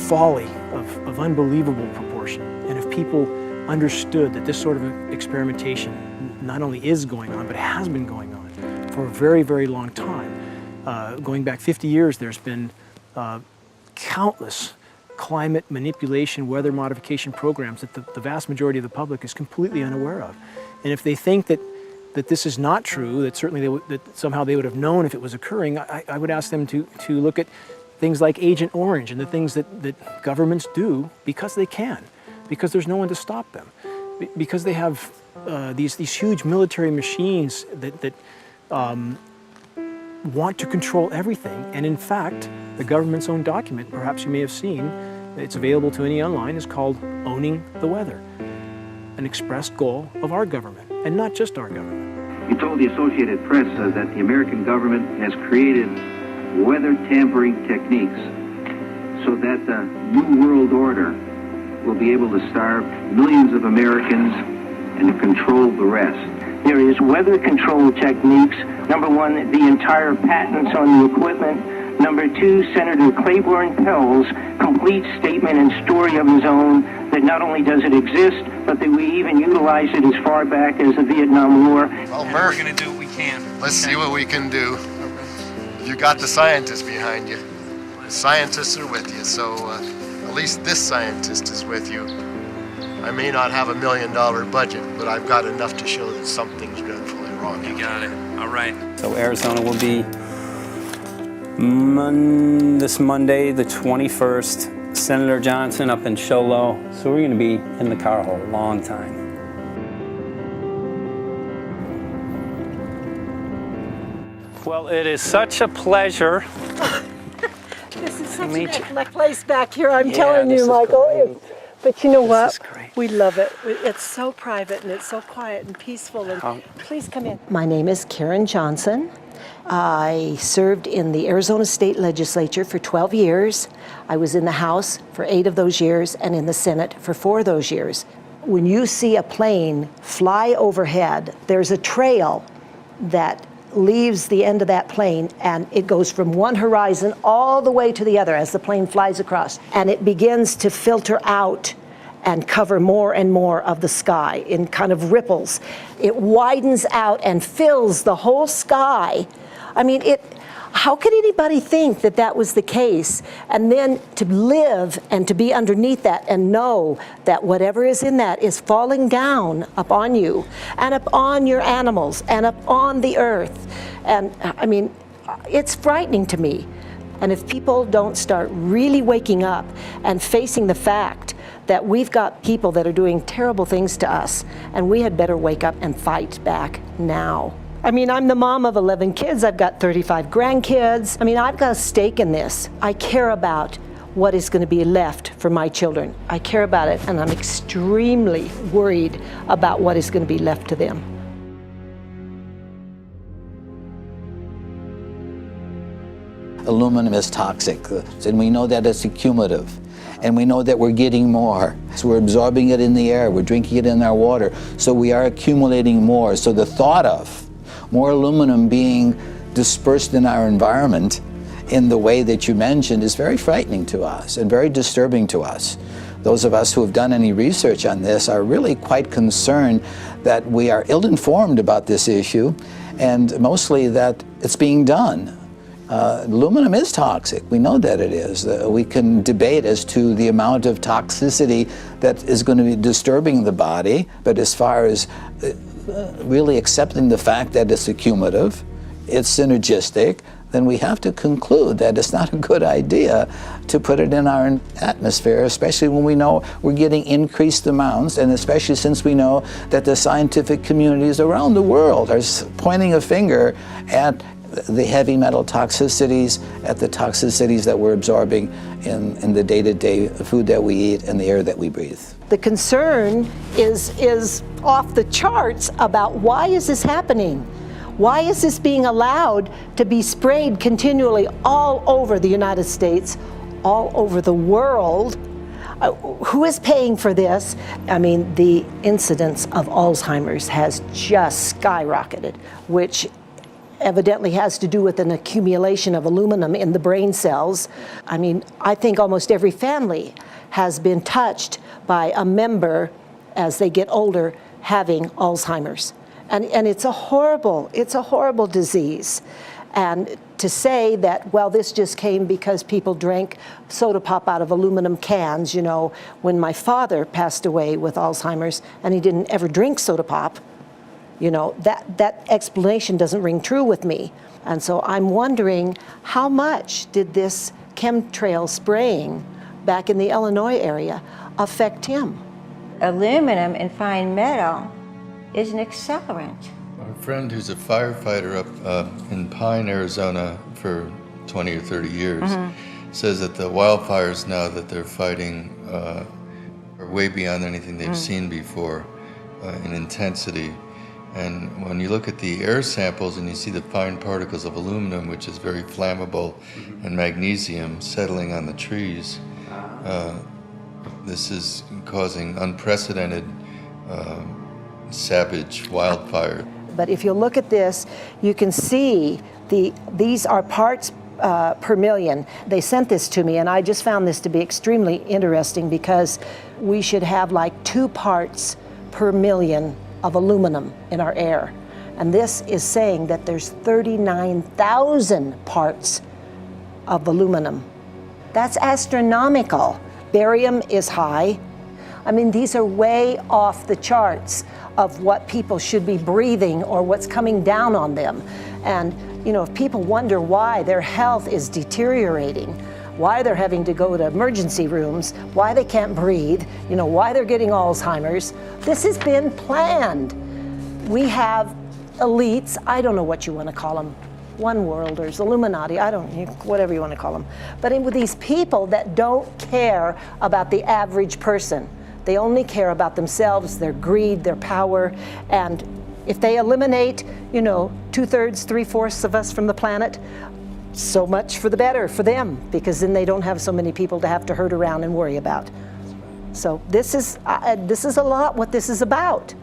folly of unbelievable proportion. And if people understood that this sort of experimentation not only is going on, but has been going on for a very, very long time. Going back 50 years, there's been countless climate manipulation, weather modification programs that the vast majority of the public is completely unaware of. And if they think that this is not true, that certainly that somehow they would have known if it was occurring, I would ask them to look at things like Agent Orange and the things that governments do because they can, because there's no one to stop them, because they have these huge military machines that want to control everything. And in fact, the government's own document, perhaps you may have seen, it's available to any online, is called Owning the Weather, an expressed goal of our government, and not just our government. He told the Associated Press that the American government has created weather tampering techniques so that the New World Order will be able to starve millions of Americans and to control the rest. There is weather control techniques. Number one, the entire patents on the equipment. Number two, Senator Claiborne Pell's complete statement and story of his own that not only does it exist, but that we even utilize it as far back as the Vietnam War. Well, Murph, we're going to do what we can. Let's see what we can do. You got the scientists behind you. The scientists are with you, so at least this scientist is with you. I may not have $1 million budget, but I've got enough to show that something's dreadfully wrong. You got it. All right. So Arizona will be this Monday, the 21st. Senator Johnson up in Show Low. So we're going to be in the car a long time. Well, it is such a pleasure. This is such meet a nice place back here, I'm Yeah, telling this you, is Michael. But you know This what? is great. We love it. It's so private and it's so quiet and peaceful. And please come in. My name is Karen Johnson. I served in the Arizona State Legislature for 12 years. I was in the House for 8 of those years and in the Senate for 4 of those years. When you see a plane fly overhead, there's a trail that leaves the end of that plane, and it goes from one horizon all the way to the other as the plane flies across, and it begins to filter out and cover more and more of the sky in kind of ripples. It widens out and fills the whole sky. I mean, how could anybody think that that was the case? And then to live and to be underneath that and know that whatever is in that is falling down upon you and upon your animals and upon the earth. And I mean, it's frightening to me. And if people don't start really waking up and facing the fact that we've got people that are doing terrible things to us, and we had better wake up and fight back now. I mean, I'm the mom of 11 kids. I've got 35 grandkids. I mean, I've got a stake in this. I care about what is going to be left for my children. I care about it, and I'm extremely worried about what is going to be left to them. Aluminum is toxic, and we know that it's accumulative. And we know that we're getting more. So we're absorbing it in the air, we're drinking it in our water, so we are accumulating more. So the thought of more aluminum being dispersed in our environment in the way that you mentioned is very frightening to us and very disturbing to us. Those of us who have done any research on this are really quite concerned that we are ill-informed about this issue, and mostly that it's being done. Aluminum is toxic. We know that it is. We can debate as to the amount of toxicity that is going to be disturbing the body, but as far as really accepting the fact that it's accumulative, it's synergistic, then we have to conclude that it's not a good idea to put it in our atmosphere, especially when we know we're getting increased amounts, and especially since we know that the scientific communities around the world are pointing a finger at the heavy metal toxicities, at the toxicities that we're absorbing in the day-to-day food that we eat and the air that we breathe. The concern is off the charts about why is this happening? Why is this being allowed to be sprayed continually all over the United States, all over the world? Who is paying for this? I mean, the incidence of Alzheimer's has just skyrocketed, which evidently has to do with an accumulation of aluminum in the brain cells. I mean, I think almost every family has been touched by a member as they get older having Alzheimer's. And it's a horrible disease. And to say that, well, this just came because people drank soda pop out of aluminum cans, you know, when my father passed away with Alzheimer's and he didn't ever drink soda pop, you know, that explanation doesn't ring true with me. And so I'm wondering, how much did this chemtrail spraying back in the Illinois area affect him? Aluminum and fine metal is an accelerant. A friend who's a firefighter up in Pine, Arizona for 20 or 30 years says that the wildfires now that they're fighting are way beyond anything they've seen before in intensity. And when you look at the air samples and you see the fine particles of aluminum, which is very flammable, and magnesium settling on the trees, this is causing unprecedented savage wildfire. But if you look at this, you can see these are parts per million. They sent this to me, and I just found this to be extremely interesting because we should have like 2 parts per million of aluminum in our air. And this is saying that there's 39,000 parts of aluminum. That's astronomical. Barium is high. I mean, these are way off the charts of what people should be breathing or what's coming down on them. And, you know, if people wonder why their health is deteriorating, why they're having to go to emergency rooms, why they can't breathe, you know, why they're getting Alzheimer's, this has been planned. We have elites, I don't know what you want to call them, one worlders, Illuminati, I don't, whatever you want to call them. But with these people that don't care about the average person. They only care about themselves, their greed, their power, and if they eliminate, you know, 2/3, 3/4 of us from the planet, so much for the better for them, because then they don't have so many people to have to herd around and worry about. So this is a lot what this is about,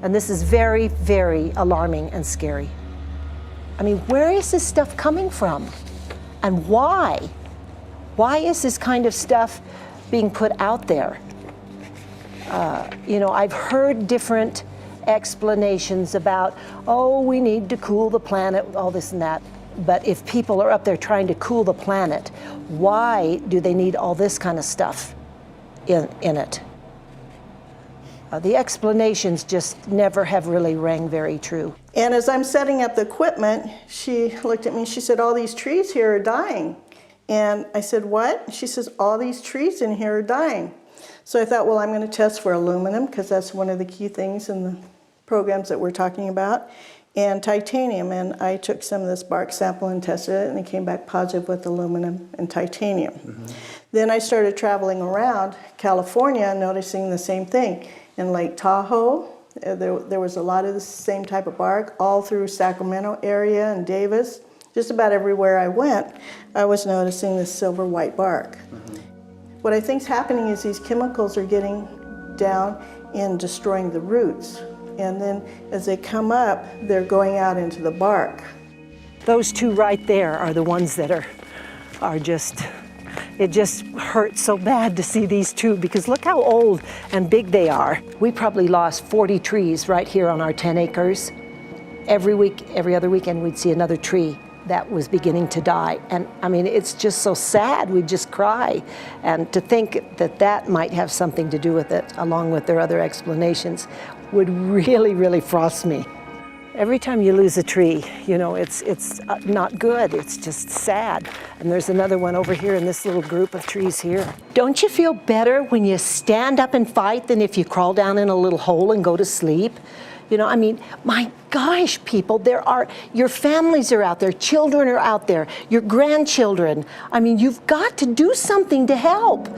and this is very, very alarming and scary. I mean, where is this stuff coming from, and why? Why is this kind of stuff being put out there? You know, I've heard different explanations about, oh, we need to cool the planet, all this and that. But if people are up there trying to cool the planet, why do they need all this kind of stuff in it? The explanations just never have really rang very true. And as I'm setting up the equipment, she looked at me, she said, all these trees here are dying. And I said, what? She says, all these trees in here are dying. So I thought, well, I'm going to test for aluminum, because that's one of the key things in the programs that we're talking about, and titanium. And I took some of this bark sample and tested it, and it came back positive with aluminum and titanium. Then I started traveling around California, noticing the same thing. In Lake Tahoe, there was a lot of the same type of bark, all through Sacramento area and Davis. Just about everywhere I went, I was noticing this silver white bark. What I think is happening is these chemicals are getting down and destroying the roots. And then as they come up, they're going out into the bark. Those 2 right there are the ones that are just, it just hurts so bad to see these 2, because look how old and big they are. We probably lost 40 trees right here on our 10 acres. Every week, every other weekend, we'd see another tree that was beginning to die. And I mean, it's just so sad, we'd just cry. And to think that that might have something to do with it, along with their other explanations, would really, really frost me. Every time you lose a tree, you know, it's not good, it's just sad. And there's another one over here in this little group of trees here. Don't you feel better when you stand up and fight than if you crawl down in a little hole and go to sleep? You know, I mean, my gosh, people, your families are out there, children are out there, your grandchildren. I mean, you've got to do something to help.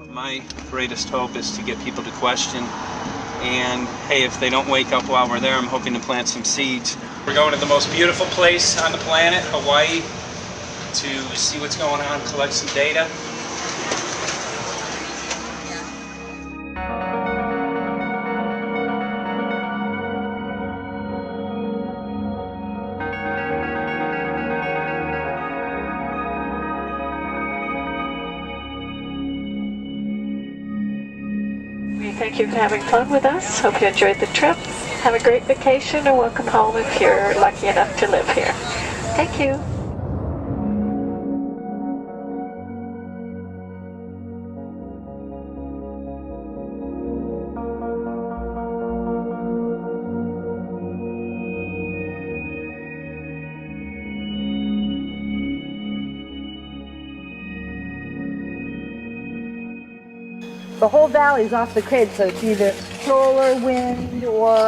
My greatest hope is to get people to question. And hey, if they don't wake up while we're there, I'm hoping to plant some seeds. We're going to the most beautiful place on the planet, Hawaii, to see what's going on, collect some data. Thank you for having fun with us. Hope you enjoyed the trip. Have a great vacation and welcome home if you're lucky enough to live here. Thank you. The whole valley's off the grid, so it's either solar, wind, or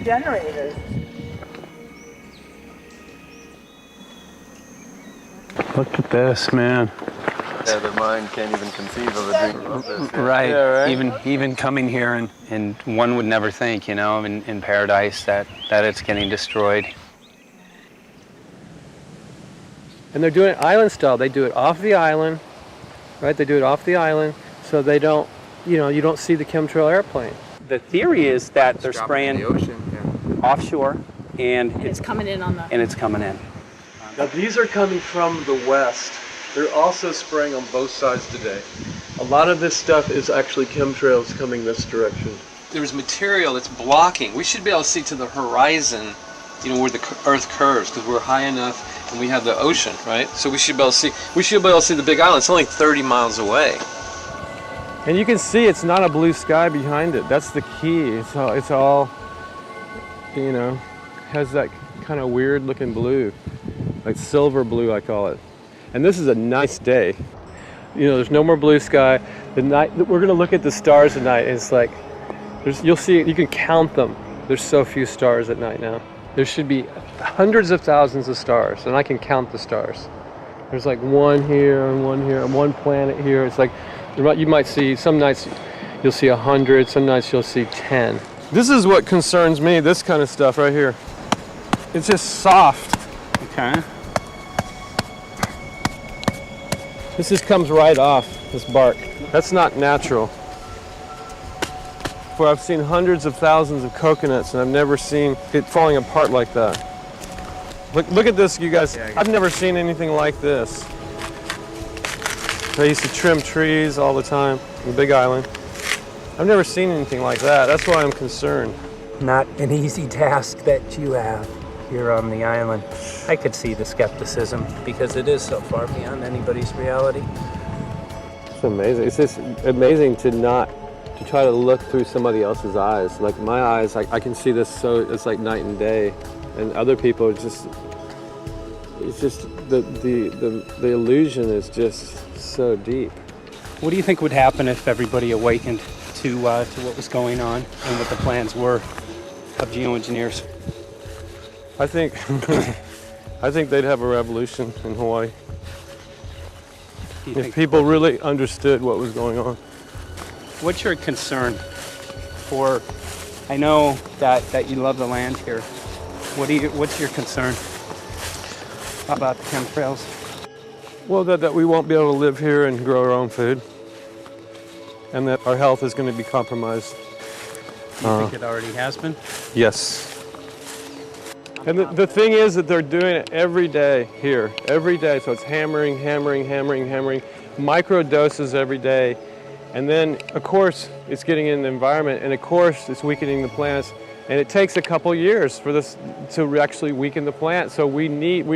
generators. Look at this, man. Yeah, their mind can't even conceive of a dream of this. Right. Yeah, right. Even coming here, and one would never think, you know, in paradise that it's getting destroyed. And they're doing it island style. They do it off the island, right? They do it off the island, so they don't, you know, you don't see the chemtrail airplane. The theory is that they're spraying the ocean, offshore, and It's coming in on the... and it's coming in. Now these are coming from the west. They're also spraying on both sides today. A lot of this stuff is actually chemtrails coming this direction. There's material that's blocking. We should be able to see to the horizon, you know, where the Earth curves, because we're high enough and we have the ocean, right? So we should be able to see. We should be able to see the Big Island. It's only 30 miles away. And you can see it's not a blue sky behind it. That's the key. It's all, you know, has that kind of weird looking blue, like silver blue, I call it. And this is a nice day. You know, there's no more blue sky. The night we're gonna look at the stars at night, and it's like, you'll see, you can count them. There's so few stars at night now. There should be hundreds of thousands of stars, and I can count the stars. There's like one here and one planet here. It's like, you might see, some nights you'll see 100, some nights you'll see 10. This is what concerns me, this kind of stuff right here. It's just soft. Okay. This just comes right off, this bark. That's not natural. For I've seen hundreds of thousands of coconuts, and I've never seen it falling apart like that. Look at this, you guys. I've never seen anything like this. I used to trim trees all the time on the Big Island. I've never seen anything like that. That's why I'm concerned. Not an easy task that you have here on the island. I could see the skepticism because it is so far beyond anybody's reality. It's amazing. It's just amazing to try to look through somebody else's eyes. Like my eyes, I can see this, so it's like night and day. And other people, it's just the illusion is just so deep. What do you think would happen if everybody awakened to what was going on and what the plans were of geoengineers? I think they'd have a revolution in Hawaii. If people really understood what was going on. What's your concern for, I know that you love the land here. What's your concern about the chemtrails? Well, that we won't be able to live here and grow our own food. And that our health is going to be compromised. You think it already has been? Yes. And the thing is that they're doing it every day here, every day. So it's hammering, micro doses every day. And then, of course, it's getting in the environment, and of course, it's weakening the plants. And it takes a couple years for this to actually weaken the plant. So we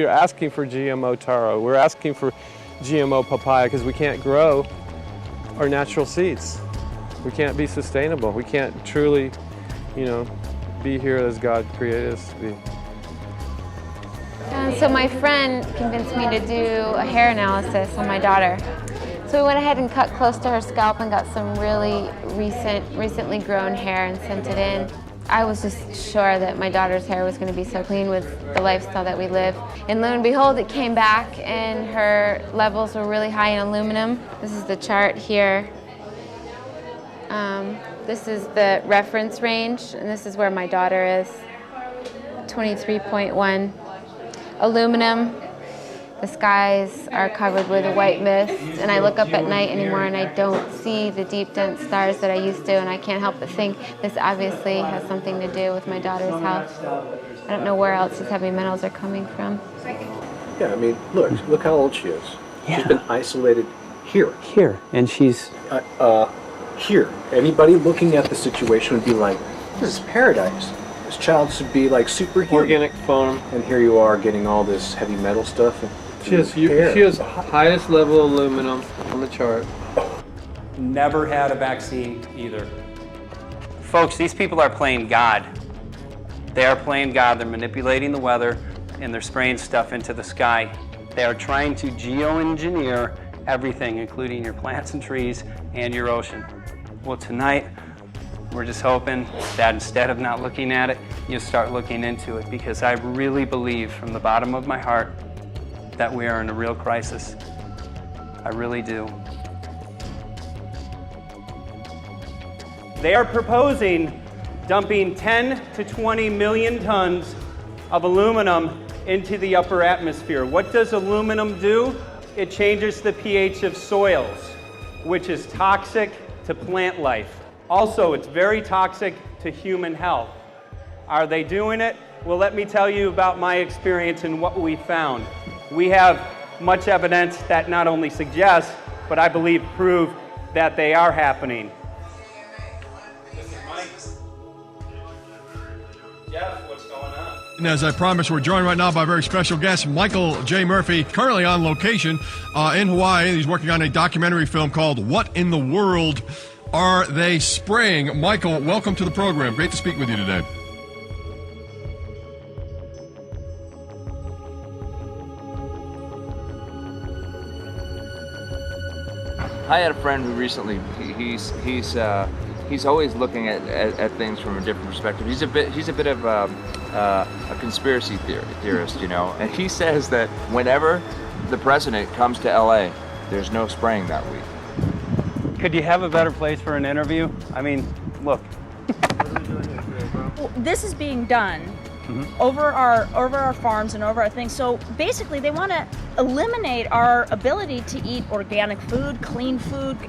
are asking for GMO taro. We're asking for GMO papaya because we can't grow our natural seeds. We can't be sustainable. We can't truly, be here as God created us to be. So my friend convinced me to do a hair analysis on my daughter. So we went ahead and cut close to her scalp and got some really recently grown hair and sent it in. I was just sure that my daughter's hair was going to be so clean with the lifestyle that we live. And lo and behold, it came back and her levels were really high in aluminum. This is the chart here. This is the reference range, and this is where my daughter is, 23.1. Aluminum. The skies are covered with a white mist, and I look up at night anymore and I don't see the deep, dense stars that I used to, and I can't help but think this obviously has something to do with my daughter's health. I don't know where else these heavy metals are coming from. Yeah, I mean, look how old she is. Yeah. She's been isolated here. Here, and she's... Here. Anybody looking at the situation would be like, this is paradise. This child should be like superhuman. Organic foam. And here you are getting all this heavy metal stuff. She has highest level aluminum on the chart. Never had a vaccine either. Folks, these people are playing God. They are playing God. They're manipulating the weather and they're spraying stuff into the sky. They are trying to geoengineer everything, including your plants and trees and your ocean. Well, tonight, we're just hoping that instead of not looking at it, you start looking into it, because I really believe from the bottom of my heart that we are in a real crisis. I really do. They are proposing dumping 10 to 20 million tons of aluminum into the upper atmosphere. What does aluminum do? It changes the pH of soils, which is toxic to plant life. Also, it's very toxic to human health. Are they doing it? Well, let me tell you about my experience and what we found. We have much evidence that not only suggests, but I believe prove that they are happening. Jeff, what's going on? And as I promised, we're joined right now by a very special guest, Michael J. Murphy, currently on location in Hawaii. He's working on a documentary film called What in the World Are They Spraying? Michael, welcome to the program. Great to speak with you today. I had a friend who recently, he's always looking at things from a different perspective. He's a bit of a conspiracy theorist, you know, and he says that whenever the president comes to LA, there's no spraying that week. Could you have a better place for an interview? I mean, look. Well, this is being done over our farms and over our things. So basically, they want to eliminate our ability to eat organic food,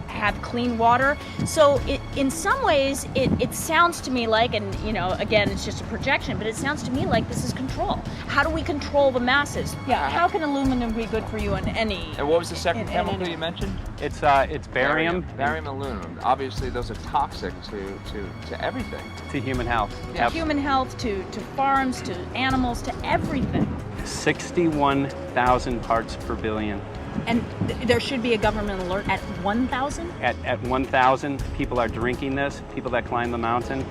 have clean water. So in some ways, it sounds to me like, and you know, again, it's just a projection, but it sounds to me like this is control. How do we control the masses? Yeah. How can aluminum be good for you in any? And what was the second chemical you mentioned? It's barium. Barium and aluminum. Obviously, those are toxic to everything. To human health. To human health, to farms, to animals, to everything. 61,000 parts per billion. And there should be a government alert at 1,000? At 1,000, people are drinking this. People that climb the mountain,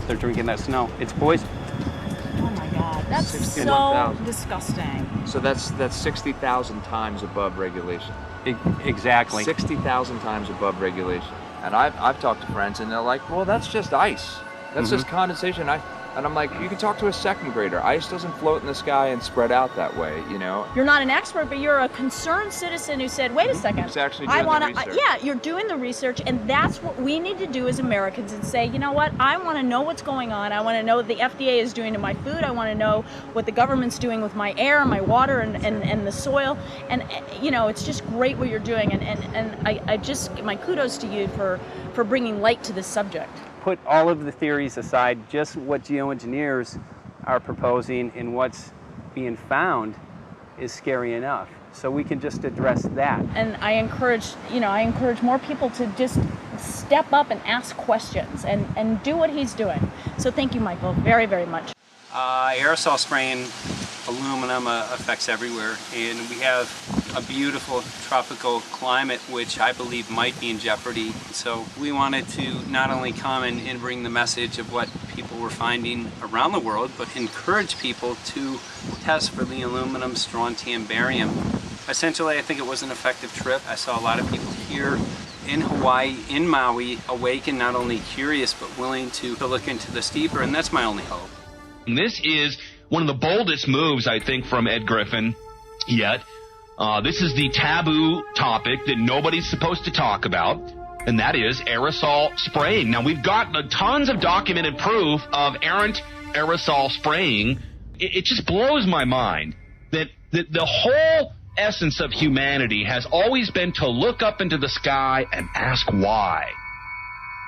they're drinking that snow. It's poison. Oh my God, that's so disgusting. So that's 60,000 times above regulation. Exactly. 60,000 times above regulation. And I've talked to friends and they're like, well, that's just ice. That's just condensation. And I'm like, you can talk to a second grader. Ice doesn't float in the sky and spread out that way, you know? You're not an expert, but you're a concerned citizen who said, wait a second. Who's actually doing the research. Yeah, you're doing the research, and that's what we need to do as Americans and say, you know what, I want to know what's going on. I want to know what the FDA is doing to my food. I want to know what the government's doing with my air, my water, and the soil. And, you know, it's just great what you're doing. And I just, my kudos to you for bringing light to this subject. Put all of the theories aside, just what geoengineers are proposing and what's being found is scary enough. So we can just address that. And I encourage more people to just step up and ask questions and do what he's doing. So thank you, Michael, very, very much. Aerosol spraying aluminum affects everywhere, and we have a beautiful tropical climate which I believe might be in jeopardy. So we wanted to not only come and bring the message of what people were finding around the world, but encourage people to test for the aluminum, strontium, barium. Essentially, I think it was an effective trip. I saw a lot of people here in Hawaii, in Maui, awake and not only curious, but willing to look into this deeper, and that's my only hope. This is one of the boldest moves, I think, from Ed Griffin yet. This is the taboo topic that nobody's supposed to talk about, and that is aerosol spraying. Now, we've got tons of documented proof of errant aerosol spraying. It just blows my mind that the whole essence of humanity has always been to look up into the sky and ask why.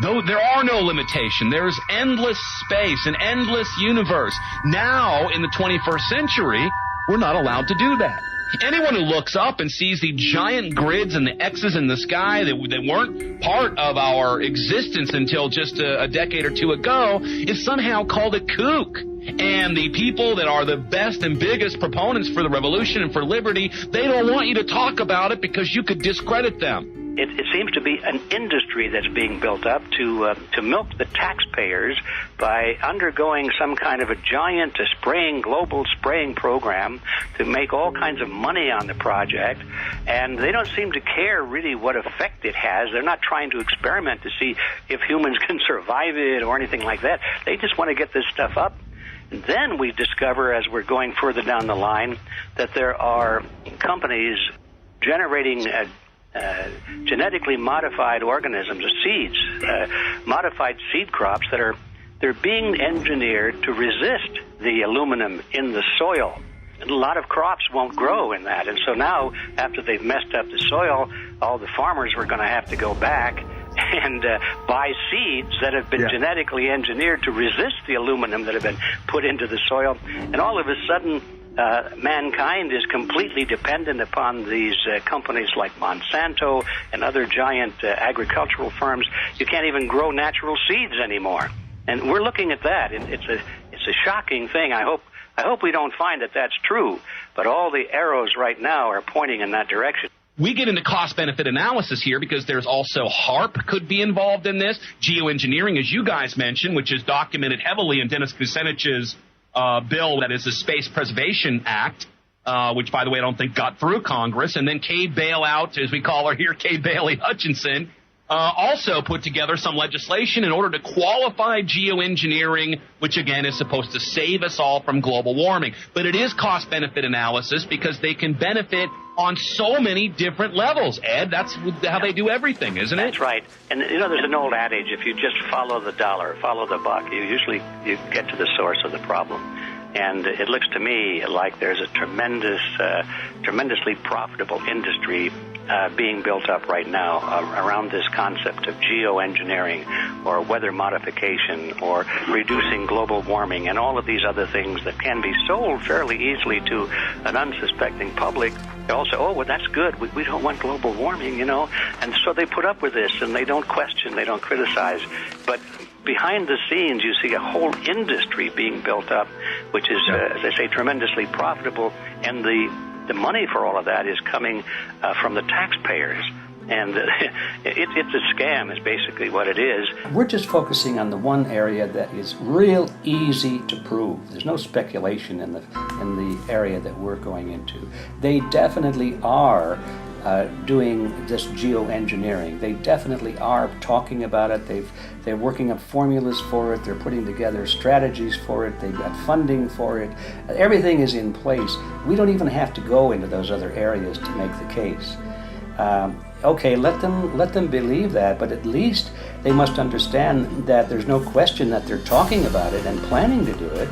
Though there are no limitations, there is endless space, an endless universe. Now, in the 21st century, we're not allowed to do that. Anyone who looks up and sees the giant grids and the X's in the sky that weren't part of our existence until just a decade or two ago is somehow called a kook. And the people that are the best and biggest proponents for the revolution and for liberty, they don't want you to talk about it because you could discredit them. It seems to be an industry that's being built up to milk the taxpayers by undergoing some kind of a giant global spraying program to make all kinds of money on the project. And they don't seem to care really what effect it has. They're not trying to experiment to see if humans can survive it or anything like that. They just want to get this stuff up. And then we discover, as we're going further down the line, that there are companies generating genetically modified organisms, seeds, modified seed crops they're being engineered to resist the aluminum in the soil. And a lot of crops won't grow in that. And so now, after they've messed up the soil, all the farmers were going to have to go back and buy seeds that have been genetically engineered to resist the aluminum that have been put into the soil. And all of a sudden, mankind is completely dependent upon these companies like Monsanto and other giant agricultural firms. You can't even grow natural seeds anymore. And we're looking at that. It's a shocking thing. I hope we don't find that that's true. But all the arrows right now are pointing in that direction. We get into cost-benefit analysis here because there's also HAARP could be involved in this. Geoengineering, as you guys mentioned, which is documented heavily in Dennis Kucinich's bill, that is the Space Preservation Act, which, by the way, I don't think got through Congress. And then Kay Bailout, as we call her here, Kay Bailey Hutchinson, also put together some legislation in order to qualify geoengineering, which, again, is supposed to save us all from global warming. But it is cost-benefit analysis because they can benefit on so many different levels. Ed, that's how they do everything, isn't it? That's right. And, there's an old adage, if you just follow the dollar, follow the buck, you get to the source of the problem. And it looks to me like there's a tremendously profitable industry being built up right now around this concept of geoengineering or weather modification or reducing global warming and all of these other things that can be sold fairly easily to an unsuspecting public. They all say, oh, well, that's good. We don't want global warming, And so they put up with this, and they don't question, they don't criticize. But behind the scenes, you see a whole industry being built up, which is, as I say, tremendously profitable. And the money for all of that is coming from the taxpayers. And it's a scam is basically what it is. We're just focusing on the one area that is real easy to prove. There's no speculation in the area that we're going into. They definitely are doing this geoengineering. They definitely are talking about it. They're working up formulas for it. They're putting together strategies for it. They've got funding for it. Everything is in place. We don't even have to go into those other areas to make the case. Okay, let them believe that, but at least they must understand that there's no question that they're talking about it and planning to do it.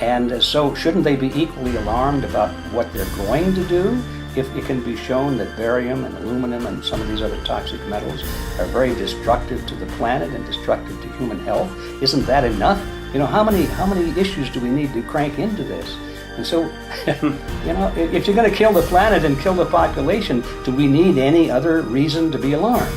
And so shouldn't they be equally alarmed about what they're going to do if it can be shown that barium and aluminum and some of these other toxic metals are very destructive to the planet and destructive to human health? Isn't that enough? How many issues do we need to crank into this? And so, if you're going to kill the planet and kill the population, do we need any other reason to be alarmed?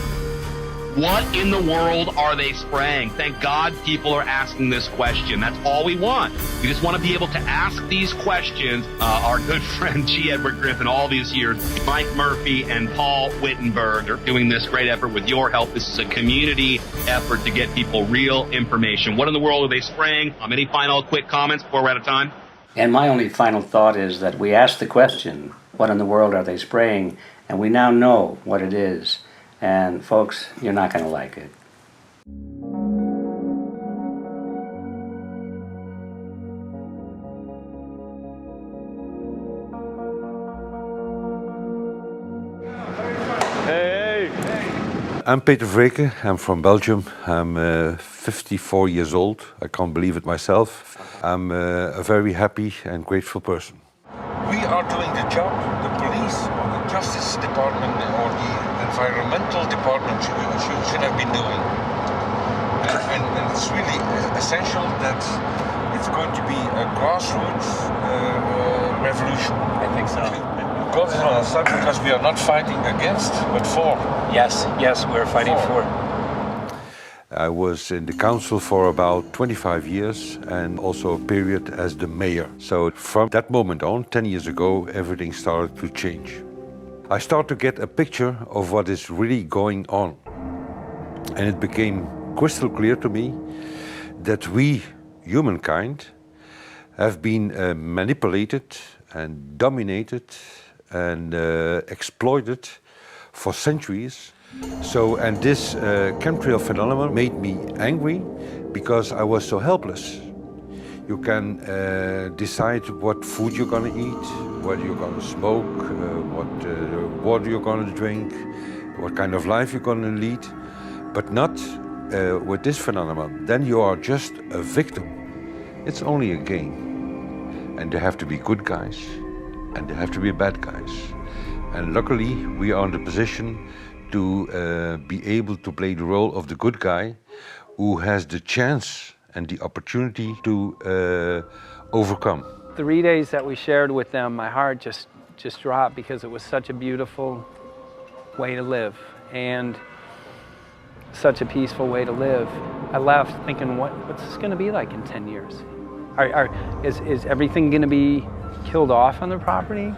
What in the world are they spraying? Thank God people are asking this question. That's all we want. We just want to be able to ask these questions. Our good friend G. Edward Griffin, all these years, Mike Murphy and Paul Wittenberg are doing this great effort with your help. This is a community effort to get people real information. What in the world are they spraying? Any final quick comments before we're out of time? And my only final thought is that we asked the question, what in the world are they spraying? And we now know what it is. And folks, you're not going to like it. I'm Peter Vreke. I'm from Belgium. I'm 54 years old. I can't believe it myself. I'm a very happy and grateful person. We are doing the job the police or the Justice Department or the Environmental Department should have been doing. And it's really essential that it's going to be a grassroots revolution. I think so. God is on our side because we are not fighting against, but for. Yes, we're fighting for. I was in the council for about 25 years and also a period as the mayor. So from that moment on, 10 years ago, everything started to change. I start to get a picture of what is really going on. And it became crystal clear to me that we, humankind, have been manipulated and dominated and exploited for centuries. And this chemtrail phenomenon made me angry because I was so helpless. You can decide what food you're going to eat, whether you're going to smoke, what water you're going to drink, what kind of life you're going to lead, but not with this phenomenon. Then you are just a victim. It's only a game. And there have to be good guys, and there have to be bad guys. And luckily, we are in the position to be able to play the role of the good guy who has the chance and the opportunity to overcome. 3 days that we shared with them, my heart just dropped because it was such a beautiful way to live and such a peaceful way to live. I left thinking, what's this going to be like in 10 years? Is everything going to be killed off on their property?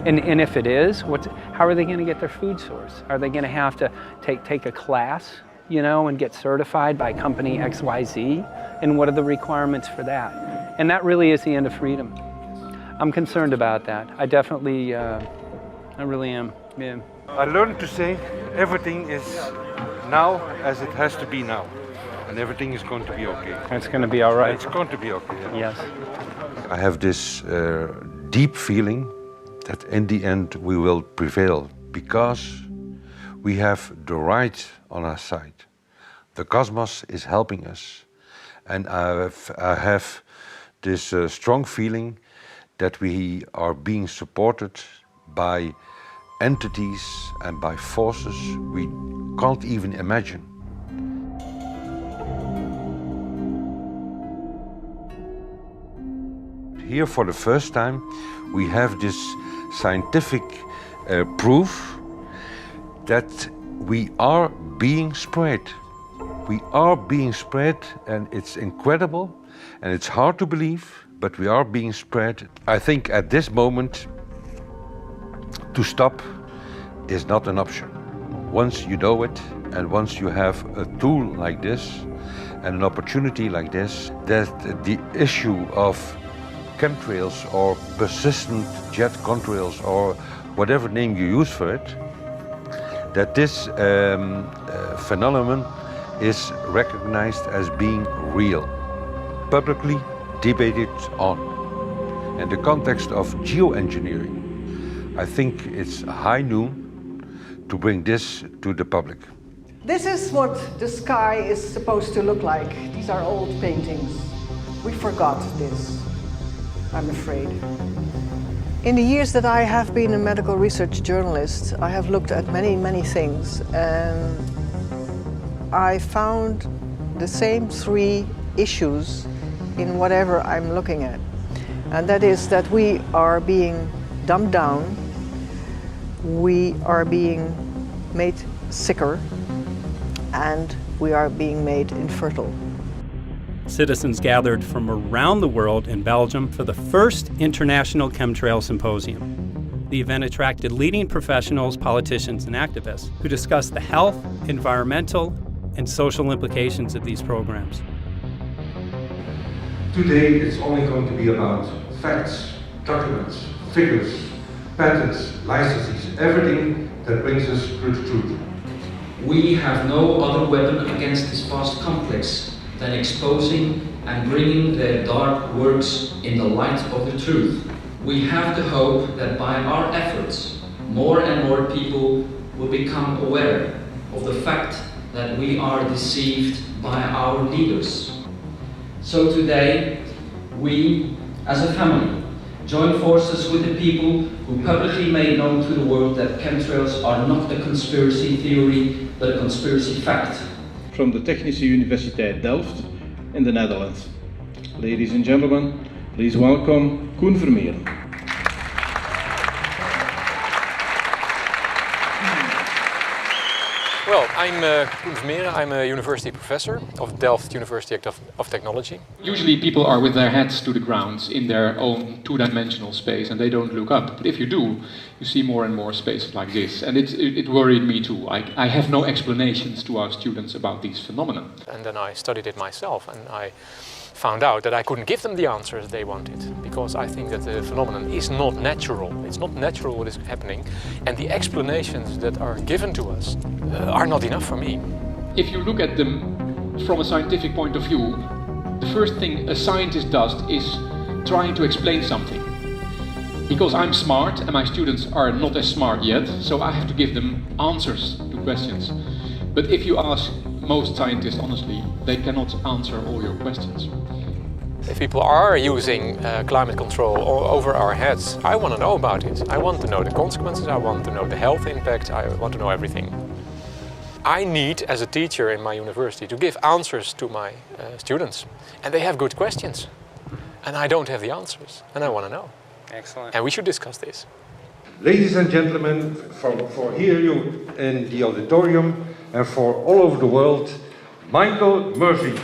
And if it is, how are they going to get their food source? Are they going to have to take a class, you know, and get certified by company XYZ? And what are the requirements for that? And that really is the end of freedom. I'm concerned about that. I definitely, I really am. Yeah. I learned to say everything is now as it has to be now. And everything is going to be okay. It's going to be all right. It's going to be okay. Yeah. Yes. I have this deep feeling that in the end we will prevail because we have the right on our side. The cosmos is helping us. And I have this strong feeling that we are being supported by entities and by forces we can't even imagine. Here for the first time we have this scientific proof that we are being spread. We are being spread, and it's incredible and it's hard to believe, but we are being spread. I think at this moment to stop is not an option. Once you know it and once you have a tool like this and an opportunity like this, that the issue of chemtrails or persistent jet contrails or whatever name you use for it, that this phenomenon is recognized as being real, publicly debated on. In the context of geoengineering, I think it's high noon to bring this to the public. This is what the sky is supposed to look like. These are old paintings. We forgot this, I'm afraid. In the years that I have been a medical research journalist, I have looked at many things, and I found the same three issues in whatever I'm looking at. And that is that we are being dumbed down, we are being made sicker, and we are being made infertile. Citizens gathered from around the world in Belgium for the first International Chemtrail Symposium. The event attracted leading professionals, politicians, and activists who discussed the health, environmental, and social implications of these programs. Today it's only going to be about facts, documents, figures, patents, licenses, everything that brings us to the truth. We have no other weapon against this vast complex than exposing and bringing their dark works in the light of the truth. We have the hope that by our efforts, more and more people will become aware of the fact that we are deceived by our leaders. So today, we, as a family, join forces with the people who publicly made known to the world that chemtrails are not a conspiracy theory, but a conspiracy fact. From the Technische Universiteit Delft in the Netherlands. Ladies and gentlemen, please welcome Koen Vermeeren. Well, I'm Koen Vermeeren. I'm a university professor of Delft University of Technology. Usually people are with their heads to the ground in their own two-dimensional space and they don't look up. But if you do, you see more and more spaces like this. And it worried me too. I have no explanations to our students about these phenomena. And then I studied it myself and I found out that I couldn't give them the answers they wanted, because I think that the phenomenon is not natural. It's not natural what is happening, and the explanations that are given to us are not enough for me. If you look at them from a scientific point of view, the first thing a scientist does is trying to explain something. Because I'm smart and my students are not as smart yet, so I have to give them answers to questions. But if you ask most scientists honestly, they cannot answer all your questions. If people are using climate control over our heads, I want to know about it. I want to know the consequences, I want to know the health impact, I want to know everything. I need, as a teacher in my university, to give answers to my students. And they have good questions. And I don't have the answers, and I want to know. Excellent. And we should discuss this. Ladies and gentlemen, for here you in the auditorium and for all over the world, Michael Murphy.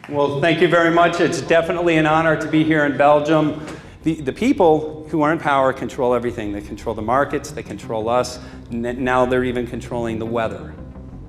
Well, thank you very much. It's definitely an honor to be here in Belgium. The people who are in power control everything. They control the markets, they control us. Now they're even controlling the weather.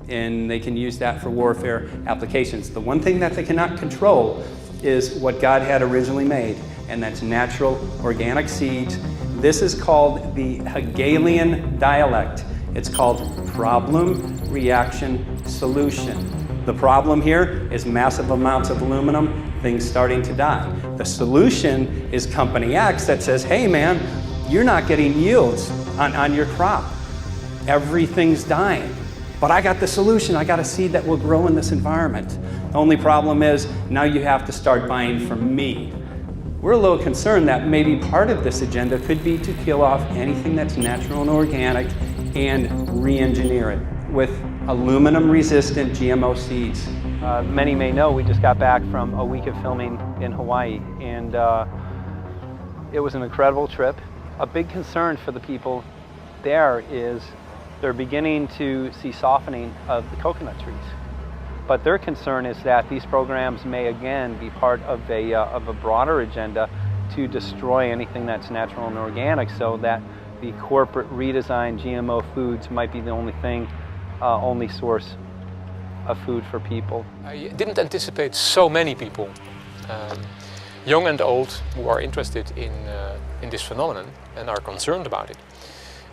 And they can use that for warfare applications. The one thing that they cannot control is what God had originally made, and that's natural organic seeds. This is called the Hegelian dialect. It's called problem, reaction, solution. The problem here is massive amounts of aluminum, things starting to die. The solution is Company X that says, hey man, you're not getting yields on your crop. Everything's dying. But I got the solution, I got a seed that will grow in this environment. The only problem is now you have to start buying from me. We're a little concerned that maybe part of this agenda could be to kill off anything that's natural and organic and re-engineer it with aluminum-resistant GMO seeds. Many may know we just got back from a week of filming in Hawaii, and it was an incredible trip. A big concern for the people there is they're beginning to see softening of the coconut trees. But their concern is that these programs may again be part of a broader agenda to destroy anything that's natural and organic, so that the corporate redesigned GMO foods might be the only source of food for people. I didn't anticipate so many people, young and old, who are interested in this phenomenon and are concerned about it.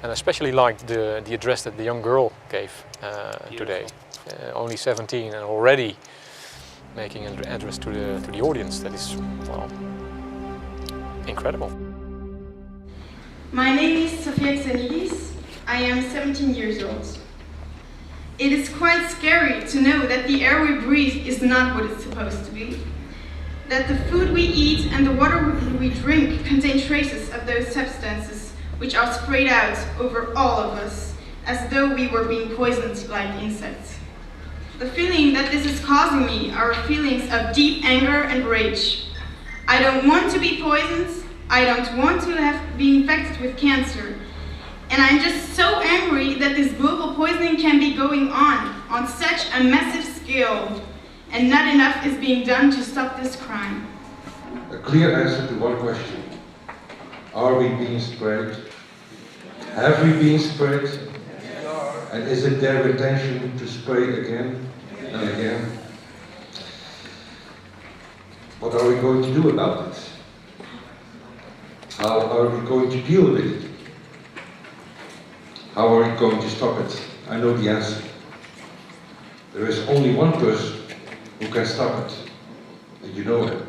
And I especially liked the address that the young girl gave today. Only 17 and already making an address to the audience. That is, well, incredible. My name is Sofia Xenidis. I am 17 years old. It is quite scary to know that the air we breathe is not what it's supposed to be. That the food we eat and the water we drink contain traces of those substances which are sprayed out over all of us, as though we were being poisoned like insects. The feeling that this is causing me are feelings of deep anger and rage. I don't want to be poisoned. I don't want to be infected with cancer. And I'm just so angry that this global poisoning can be going on such a massive scale, and not enough is being done to stop this crime. A clear answer to one question. Are we being sprayed? Have we been sprayed? And is it their intention to spray again and again? What are we going to do about it? How are we going to deal with it? How are we going to stop it? I know the answer. There is only one person who can stop it. And you know him.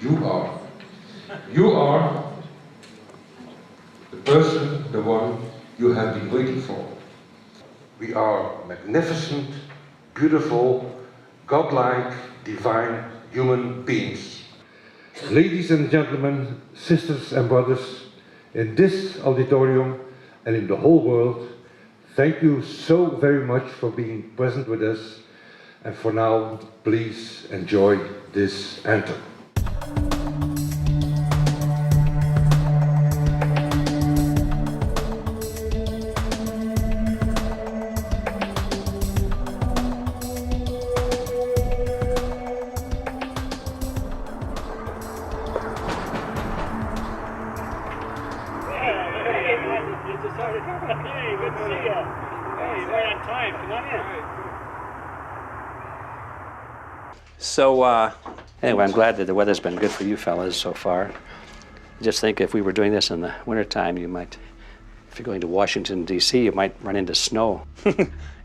You are. You are the person, the one you have been waiting for. We are magnificent, beautiful, godlike, divine human beings. Ladies and gentlemen, sisters and brothers, in this auditorium and in the whole world, thank you so very much for being present with us. And for now, please enjoy this anthem. Hey, good to see you. Hey, right on time. Come on in. So, anyway, I'm glad that the weather's been good for you fellas so far. Just think if we were doing this in the wintertime, you might, if you're going to Washington, D.C., you might run into snow.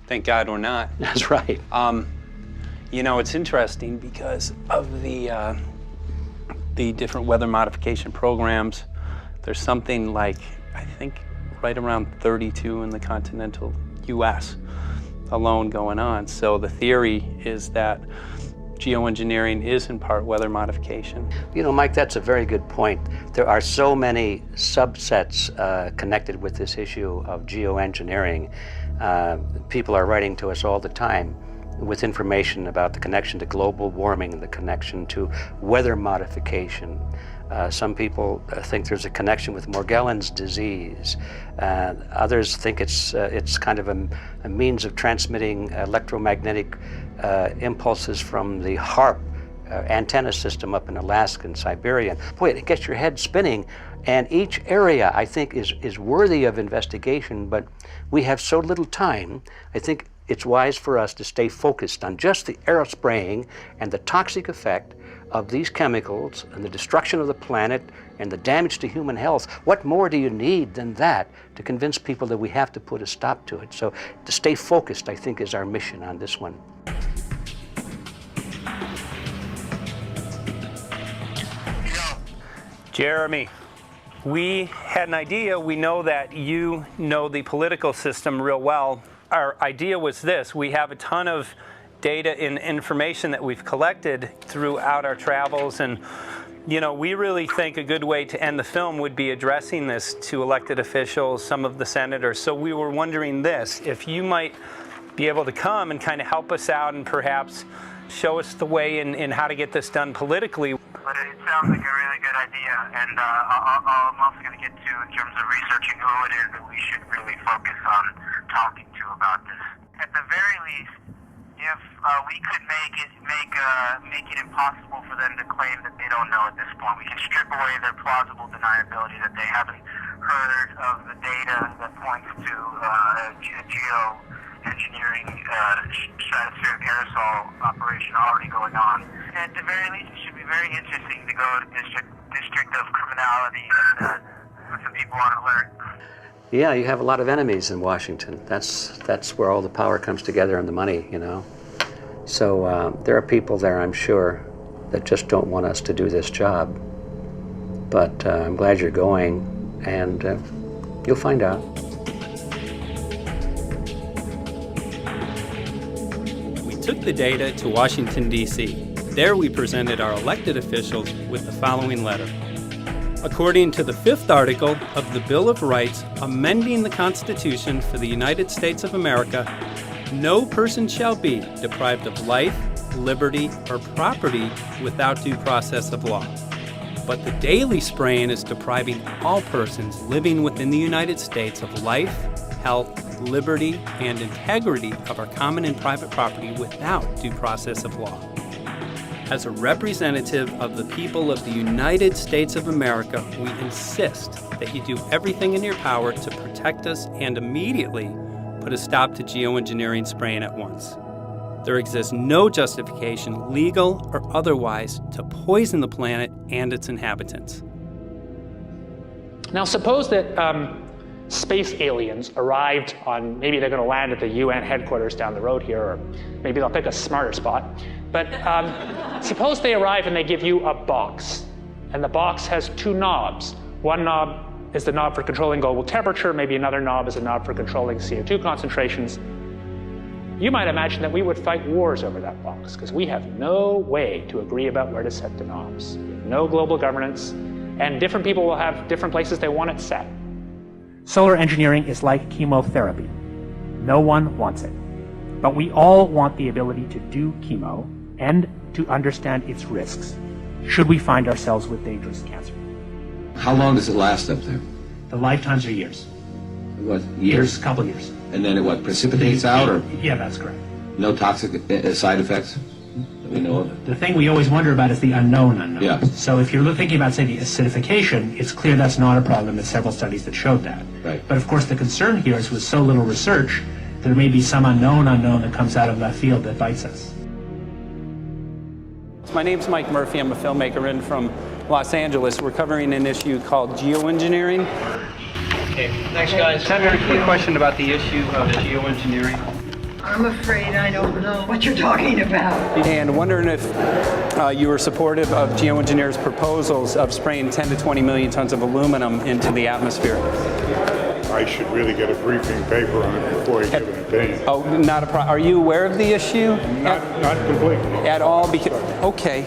Thank God we're not. That's right. You know, it's interesting because of the different weather modification programs. There's something like, I think, right around 32 in the continental U.S. alone going on. So the theory is that geoengineering is in part weather modification. You know, Mike, that's a very good point. There are so many subsets connected with this issue of geoengineering. People are writing to us all the time with information about the connection to global warming, the connection to weather modification. Some people think there's a connection with Morgellons disease. Others think it's kind of a means of transmitting electromagnetic impulses from the HAARP antenna system up in Alaska and Siberia. Boy, it gets your head spinning. And each area, I think, is worthy of investigation, but we have so little time. I think it's wise for us to stay focused on just the aerospraying and the toxic effect of these chemicals and the destruction of the planet and the damage to human health. What more do you need than that to convince people that we have to put a stop to it? So to stay focused, I think, is our mission on this one. Jeremy, we had an idea. We know that you know the political system real well. Our idea was this: we have a ton of data and information that we've collected throughout our travels, and you know, we really think a good way to end the film would be addressing this to elected officials, some of the senators. So we were wondering this, if you might be able to come and kind of help us out and perhaps show us the way in how to get this done politically. But it sounds like a really good idea, and I'm also going to get to, in terms of researching who it is that we should really focus on talking to about this. At the very least, if we could make it impossible for them to claim that they don't know at this point, we can strip away their plausible deniability that they haven't heard of the data that points to geoengineering stratospheric aerosol operation already going on. At the very least, it should be very interesting to go to District of Criminality and put some people on alert. Yeah, you have a lot of enemies in Washington. That's where all the power comes together and the money, you know. So there are people there, I'm sure, that just don't want us to do this job. But I'm glad you're going, and you'll find out. We took the data to Washington, D.C. There we presented our elected officials with the following letter. According to the 5th article of the Bill of Rights amending the Constitution for the United States of America, no person shall be deprived of life, liberty, or property without due process of law. But the daily spraying is depriving all persons living within the United States of life, health, liberty, and integrity of our common and private property without due process of law. As a representative of the people of the United States of America, we insist that you do everything in your power to protect us and immediately put a stop to geoengineering spraying at once. There exists no justification, legal or otherwise, to poison the planet and its inhabitants. Now suppose that space aliens arrived on, maybe they're going to land at the UN headquarters down the road here, or maybe they'll pick a smarter spot. But suppose they arrive and they give you a box, and the box has 2 knobs. One knob is the knob for controlling global temperature, maybe another knob is a knob for controlling CO2 concentrations. You might imagine that we would fight wars over that box, because we have no way to agree about where to set the knobs. No global governance, and different people will have different places they want it set. Solar engineering is like chemotherapy. No one wants it. But we all want the ability to do chemo and to understand its risks, should we find ourselves with dangerous cancer. How long does it last up there? The lifetimes are years. What, years? A couple years. And then it what, precipitates out, or Yeah, that's correct. no toxic side effects that we know of? The thing we always wonder about is the unknown unknown. Yeah. So if you're thinking about, say, the acidification, it's clear that's not a problem. There's several studies that showed that. Right. But of course the concern here is with so little research, there may be some unknown that comes out of left field that bites us. My name's Mike Murphy. I'm a filmmaker in from Los Angeles. We're covering an issue called geoengineering. Okay, thanks guys. Senator, quick question about the issue of geoengineering. I'm afraid I don't know what you're talking about. And wondering if you were supportive of geoengineers' proposals of spraying 10 to 20 million tons of aluminum into the atmosphere. I should really get a briefing paper on it before I give an opinion. Oh, not a problem. Are you aware of the issue? Not completely. At all? Okay.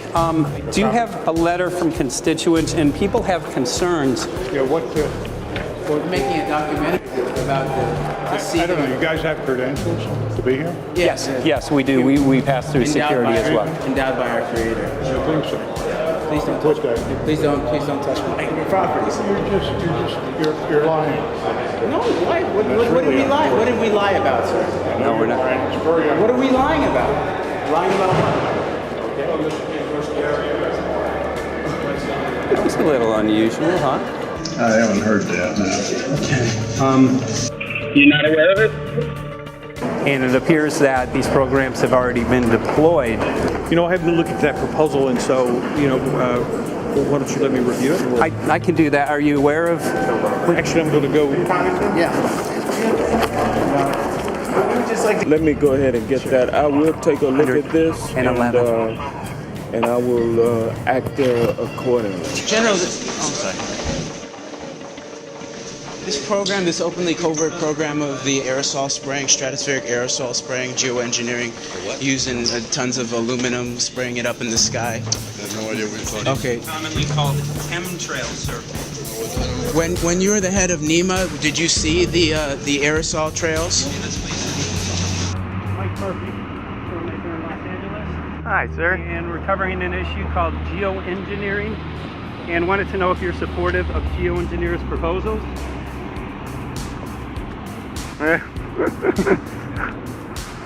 Do you have a letter from constituents, and people have concerns? Yeah, We're making a documentary about the I don't know, you guys have credentials to be here? Yes, we do. We pass through security as well. Endowed by our creator. I think so. Please don't touch me. Please don't touch my property. You're lying. No, why? What did we lie? What did we lie about, sir? No, we're not. What are we lying about? Lying about what? That was a little unusual, huh? I haven't heard that, no. You're not aware of it? And it appears that these programs have already been deployed. You know, I haven't looked at that proposal, and so, why don't you let me review it? I can do that. Are you aware of? Actually, I'm going to go. Yeah. Let me go ahead and get that. I will take a look at this, and I will act accordingly. General, I'm sorry. This program, this openly covert program of the aerosol spraying, stratospheric aerosol spraying, geoengineering, using tons of aluminum, spraying it up in the sky. I have no idea what you're talking about. Okay. Commonly called chemtrails, sir. When you were the head of NEMA, did you see the aerosol trails? Mike Murphy, filmmaker in Los Angeles. Hi, sir. And we're covering an issue called geoengineering, and wanted to know if you're supportive of geoengineers' proposals.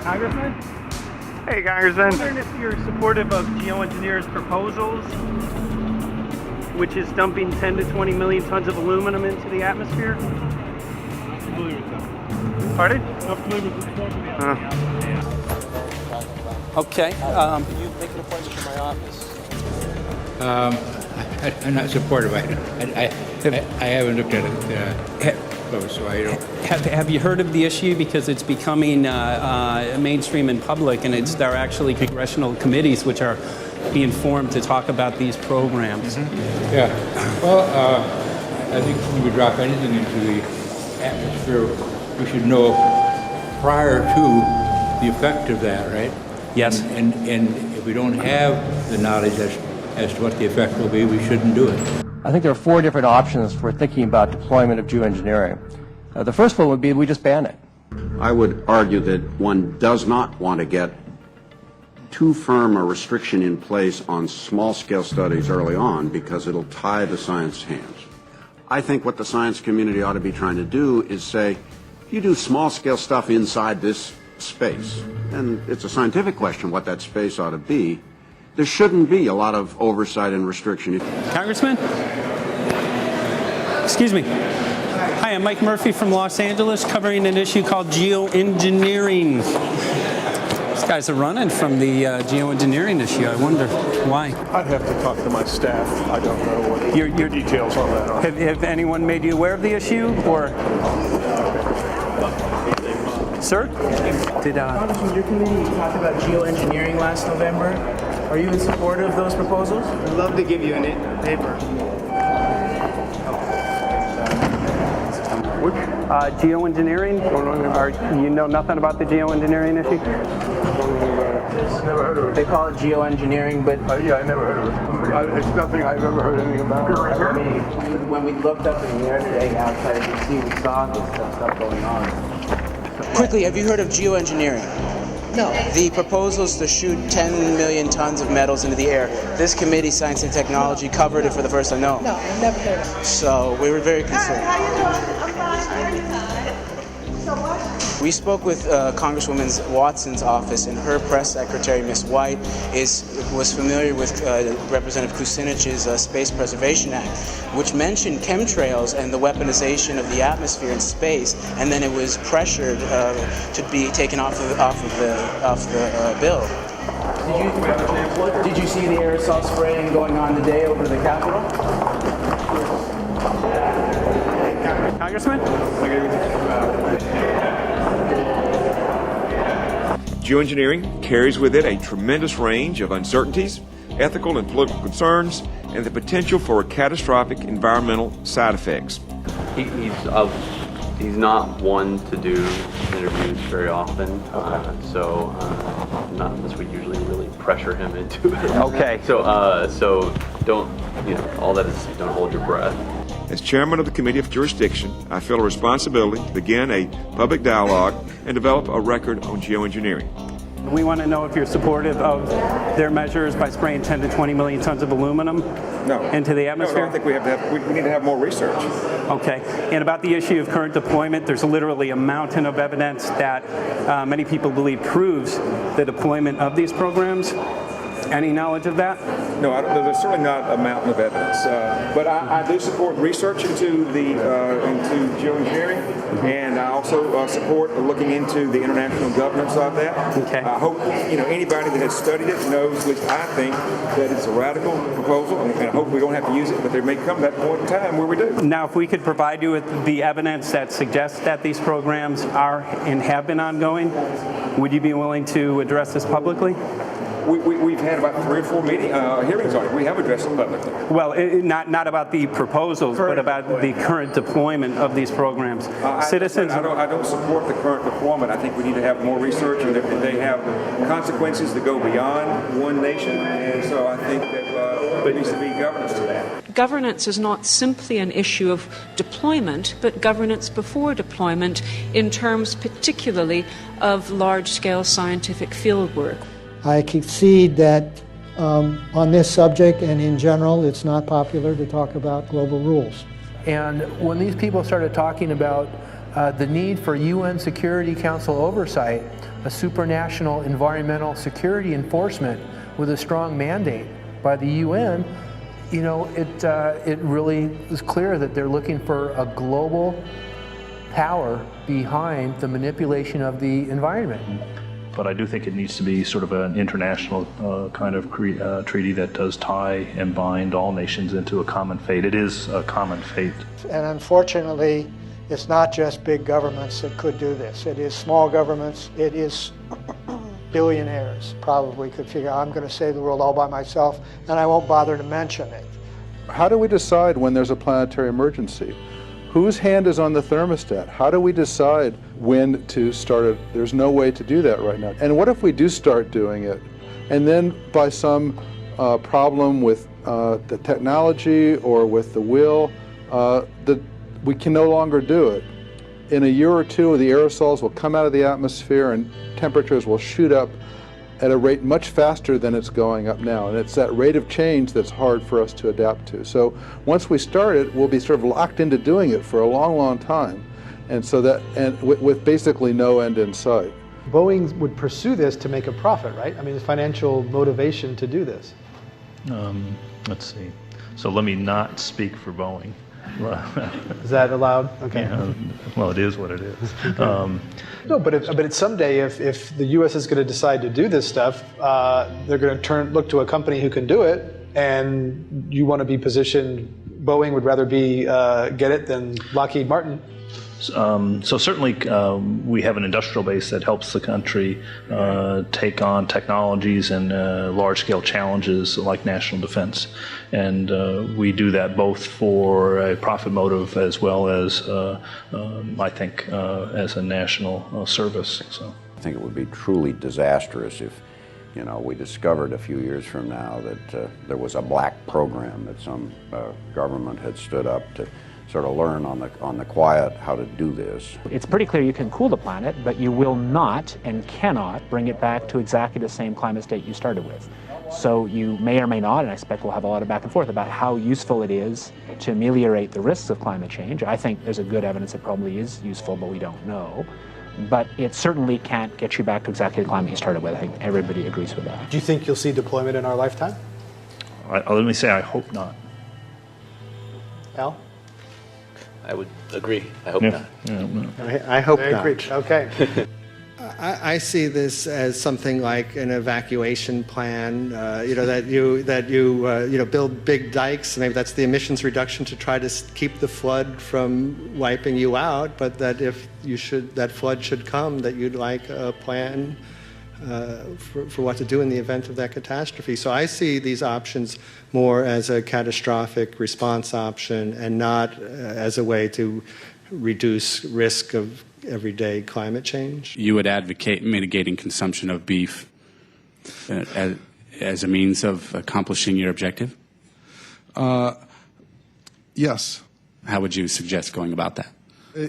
Congressman? Hey, Congressman. I'm wondering if you're supportive of geoengineers' proposals, which is dumping 10 to 20 million tons of aluminum into the atmosphere. Pardon? Okay. Can you make an appointment for my office? I'm not supportive. I haven't looked at it close, so I don't. Have you heard of the issue? Because it's becoming mainstream in public, and there are actually congressional committees which are being formed to talk about these programs. Mm-hmm. Yeah. Well, I think when we drop anything into the atmosphere, we should know prior to the effect of that, right? Yes. And if we don't have the knowledge as to what the effect will be, we shouldn't do it. I think there are 4 different options for thinking about deployment of geoengineering. The first one would be we just ban it. I would argue that one does not want to get too firm a restriction in place on small-scale studies early on because it'll tie the science hands. I think what the science community ought to be trying to do is say, if you do small-scale stuff inside this space, and it's a scientific question what that space ought to be, there shouldn't be a lot of oversight and restriction. Congressman? Excuse me. Hi, I'm Mike Murphy from Los Angeles, covering an issue called geoengineering. These guys are running from the geoengineering issue. I wonder why. I'd have to talk to my staff. I don't know what the details on that are. Have anyone made you aware of the issue, or? Sir? Congressman, your committee talked about geoengineering last November. Are you in support of those proposals? I'd love to give you a paper. Geoengineering? You know nothing about the geoengineering issue? like this. Never heard of it. They call it geoengineering, but yeah, I never heard of it. It's nothing I've ever heard anything about. I mean, when we looked up in the air today outside of DC, we saw this stuff going on. Quickly, have you heard of geoengineering? No. The proposals to shoot 10 million tons of metals into the air. This committee, Science and Technology, covered it for the first time. No. No, I've never heard of it. So we were very concerned. How you doing? I'm fine. How are you? So what? We spoke with Congresswoman Watson's office, and her press secretary, Ms. White, was familiar with Representative Kucinich's Space Preservation Act, which mentioned chemtrails and the weaponization of the atmosphere in space, and then it was pressured to be taken off the bill. Did you see the aerosol spraying going on today over the Capitol? Congressman? Geoengineering carries with it a tremendous range of uncertainties, ethical and political concerns, and the potential for catastrophic environmental side effects. He's not one to do interviews very often, so not unless we usually really pressure him into it. Okay. So don't, all that is, don't hold your breath. As chairman of the Committee of Jurisdiction, I feel a responsibility to begin a public dialogue and develop a record on geoengineering. We want to know if you're supportive of their measures by spraying 10 to 20 million tons of aluminum into the atmosphere? No, I think we need to have more research. Okay. And about the issue of current deployment, there's literally a mountain of evidence that many people believe proves the deployment of these programs. Any knowledge of that? No, there's certainly not a mountain of evidence, but I do support research into geoengineering, and I also support looking into the international governance of that. Okay. I hope anybody that has studied it knows, at least I think, that it's a radical proposal, and I hope we don't have to use it, but there may come that point in time where we do. Now, if we could provide you with the evidence that suggests that these programs are and have been ongoing, would you be willing to address this publicly? We've had about 3 or 4 hearings on it. We have addressed it publicly. Well, not about the proposals, but about the current deployment of these programs. Citizens. I don't support the current deployment. I think we need to have more research, and they have consequences that go beyond one nation, and so I think that there needs to be governance to that. Governance is not simply an issue of deployment, but governance before deployment in terms particularly of large-scale scientific fieldwork. I concede that on this subject and in general, it's not popular to talk about global rules. And when these people started talking about the need for UN Security Council oversight, a supranational environmental security enforcement with a strong mandate by the UN, it really was clear that they're looking for a global power behind the manipulation of the environment. But I do think it needs to be sort of an international kind of treaty that does tie and bind all nations into a common fate. It is a common fate. And unfortunately, it's not just big governments that could do this. It is small governments. It is billionaires probably could figure, I'm going to save the world all by myself, and I won't bother to mention it. How do we decide when there's a planetary emergency? Whose hand is on the thermostat? How do we decide when to start it? There's no way to do that right now. And what if we do start doing it, and then by some problem with the technology or with the will, we can no longer do it? In a year or two, the aerosols will come out of the atmosphere and temperatures will shoot up at a rate much faster than it's going up now. And it's that rate of change that's hard for us to adapt to. So once we start it, we'll be sort of locked into doing it for a long, long time. And so with basically no end in sight. Boeing would pursue this to make a profit, right? I mean, there's financial motivation to do this. Let's see. So let me not speak for Boeing. Is that allowed? Okay. Yeah, well, it is what it is. No, but someday, if the U.S. is going to decide to do this stuff, they're going to look to a company who can do it, and you want to be positioned. Boeing would rather get it than Lockheed Martin. So certainly we have an industrial base that helps the country take on technologies and large-scale challenges like national defense. And we do that both for a profit motive as well as, I think, as a national service. So I think it would be truly disastrous if you know, we discovered a few years from now that there was a black program that some government had stood up to sort of learn on the quiet how to do this. It's pretty clear you can cool the planet, but you will not and cannot bring it back to exactly the same climate state you started with. So you may or may not, and I expect we'll have a lot of back and forth about how useful it is to ameliorate the risks of climate change. I think there's a good evidence it probably is useful, but we don't know. But it certainly can't get you back to exactly the climate you started with. I think everybody agrees with that. Do you think you'll see deployment in our lifetime? Let me say I hope not. Al? I would agree. I hope Yeah. not. I hope Very not. agreed. Okay. I see this as something like an evacuation plan. That you build big dikes. Maybe that's the emissions reduction to try to keep the flood from wiping you out. But that if that flood should come, that you'd like a plan for what to do in the event of that catastrophe. So I see these options more as a catastrophic response option and not as a way to reduce risk of everyday climate change. You would advocate mitigating consumption of beef as a means of accomplishing your objective? Yes. How would you suggest going about that?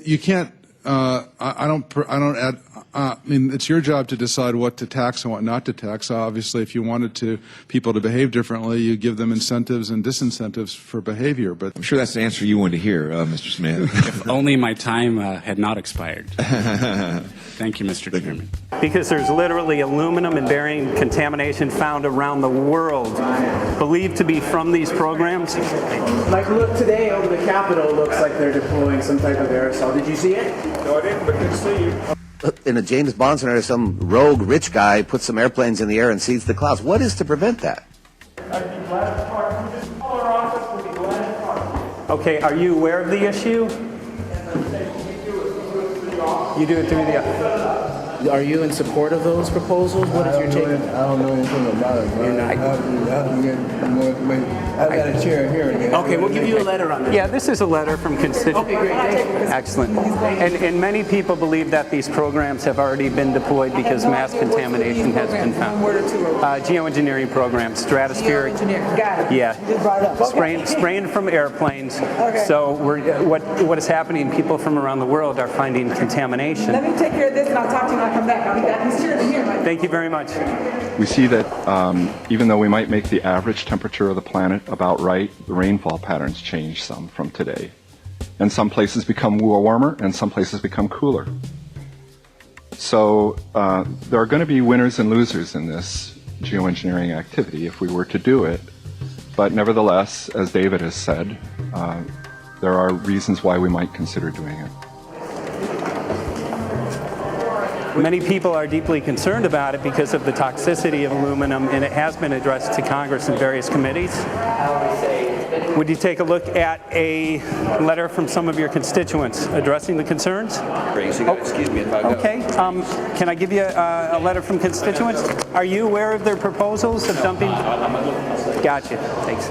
You can't. I don't add. I mean, it's your job to decide what to tax and what not to tax. Obviously, if you wanted people to behave differently, you give them incentives and disincentives for behavior. But I'm sure that's the answer you wanted to hear, Mr. Smith. If only my time had not expired. Thank you, Mr. Chairman. Because there's literally aluminum and barium contamination found around the world, believed to be from these programs. Like, look, today over the Capitol looks like they're deploying some type of aerosol. Did you see it? No, I didn't, but good to see you. In a James Bond scenario, some rogue rich guy puts some airplanes in the air and sees the clouds. What is to prevent that? Okay, are you aware of the issue? You do it through the... Are you in support of those proposals? What is your take? I don't know anything about it, but I have to get more information. I've got a chair here again. Okay, we'll give you a letter on this. Yeah, this is a letter from constituents. Okay, great. Thank you. Excellent. And many people believe that these programs have already been deployed because mass contamination has been found. Geoengineering programs, stratospheric. Got it. Yeah. You just brought it up. Okay. Spraying from airplanes. Okay. So what is happening, people from around the world are finding contamination. Let me take care of this and I'll talk to you when I come back. I'll be back. He's here. Thank you very much. We see that even though we might make the average temperature of the planet about right, the rainfall patterns change some from today. And some places become warmer and some places become cooler. So there are going to be winners and losers in this geoengineering activity if we were to do it. But nevertheless, as David has said, there are reasons why we might consider doing it. Many people are deeply concerned about it because of the toxicity of aluminum, and it has been addressed to Congress in various committees. Would you take a look at a letter from some of your constituents addressing the concerns? Excuse me if I go. Okay. Can I give you a letter from constituents? Are you aware of their proposals of dumping? Gotcha. Thanks.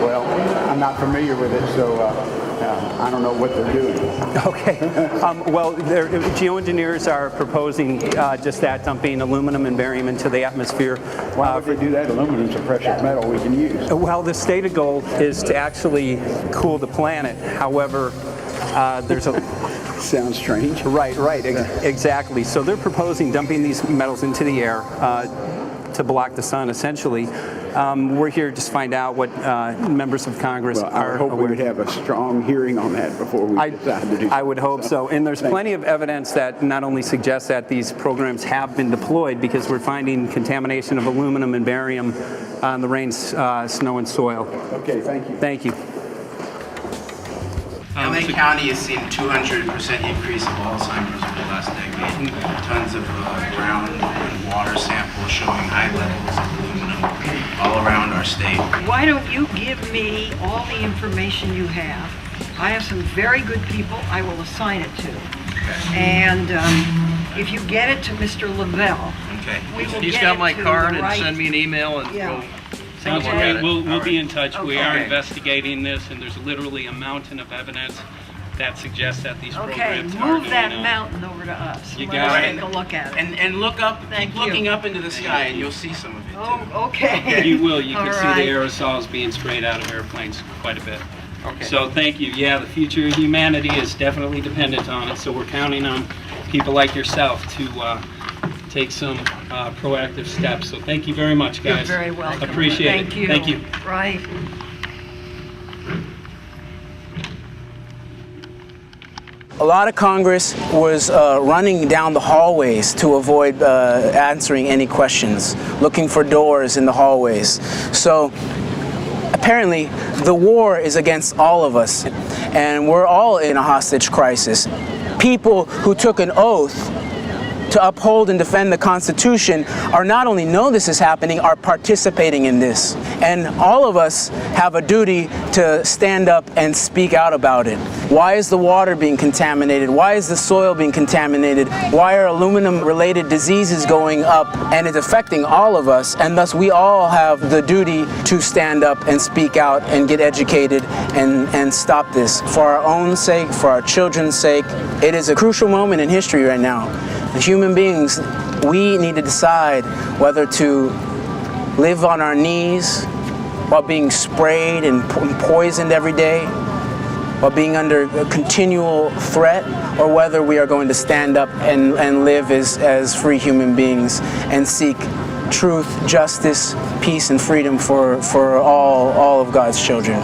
Well, I'm not familiar with it, so I don't know what they're doing. Okay. Well, geoengineers are proposing just that, dumping aluminum and barium into the atmosphere. Why would they do that? Aluminum's a precious metal we can use. Well, the stated goal is to actually cool the planet. However, there's a... Sounds strange. Right, exactly. So they're proposing dumping these metals into the air to block the sun, essentially. We're here to just find out what members of Congress are. I hope we would have a strong hearing on that before we decide to do something. I would hope so. And there's plenty of evidence that not only suggests that these programs have been deployed, because we're finding contamination of aluminum and barium on the rain, snow, and soil. Okay, thank you. Thank you. LA County has seen a 200% increase of Alzheimer's over the last decade. Tons of ground and water samples showing high levels of aluminum all around our state. Why don't you give me all the information you have? I have some very good people I will assign it to. And if you get it to Mr. Lavelle, we will He's get got it my to card the and right... send me an email and Yeah. we'll take a look at it. We'll be in touch. We are investigating this, and there's literally a mountain of evidence that suggests that these Okay, programs are move going that on. mountain over to us. You Let got us it. take a look at it. And look up, Thank keep looking you. up into the sky, and you'll see some of it. Oh, okay. You will. You All can see right. the aerosols being sprayed out of airplanes quite a bit. Okay. So thank you. Yeah, the future of humanity is definitely dependent on it. So we're counting on people like yourself to take some proactive steps. So thank you very much, guys. You're very welcome. Appreciate Thank it. you. Thank you. Right. A lot of Congress was running down the hallways to avoid answering any questions, looking for doors in the hallways. So apparently the war is against all of us, and we're all in a hostage crisis. People who took an oath to uphold and defend the Constitution are not only know this is happening, are participating in this. And all of us have a duty to stand up and speak out about it. Why is the water being contaminated? Why is the soil being contaminated? Why are aluminum-related diseases going up? And it's affecting all of us, and thus we all have the duty to stand up and speak out and get educated and stop this. For our own sake, for our children's sake, it is a crucial moment in history right now. As human beings, we need to decide whether to live on our knees while being sprayed and poisoned every day, while being under a continual threat, or whether we are going to stand up and live as free human beings and seek truth, justice, peace, and freedom for all of God's children.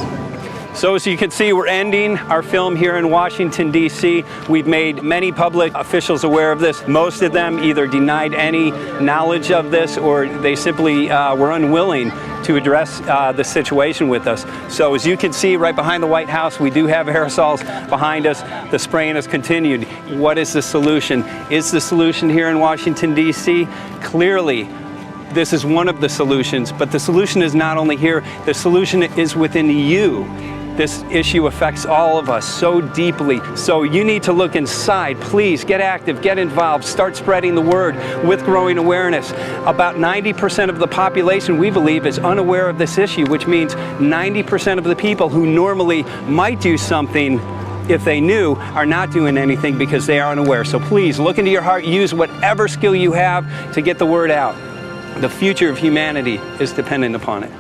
So as you can see, we're ending our film here in Washington, D.C. We've made many public officials aware of this. Most of them either denied any knowledge of this, or they simply were unwilling to address the situation with us. So as you can see right behind the White House, we do have aerosols behind us. The spraying has continued. What is the solution? Is the solution here in Washington, D.C.? Clearly, this is one of the solutions, but the solution is not only here, the solution is within you. This issue affects all of us so deeply. So you need to look inside. Please get active, get involved, start spreading the word with growing awareness. About 90% of the population, we believe, is unaware of this issue, which means 90% of the people who normally might do something if they knew are not doing anything because they are unaware. So please look into your heart, use whatever skill you have to get the word out. The future of humanity is dependent upon it.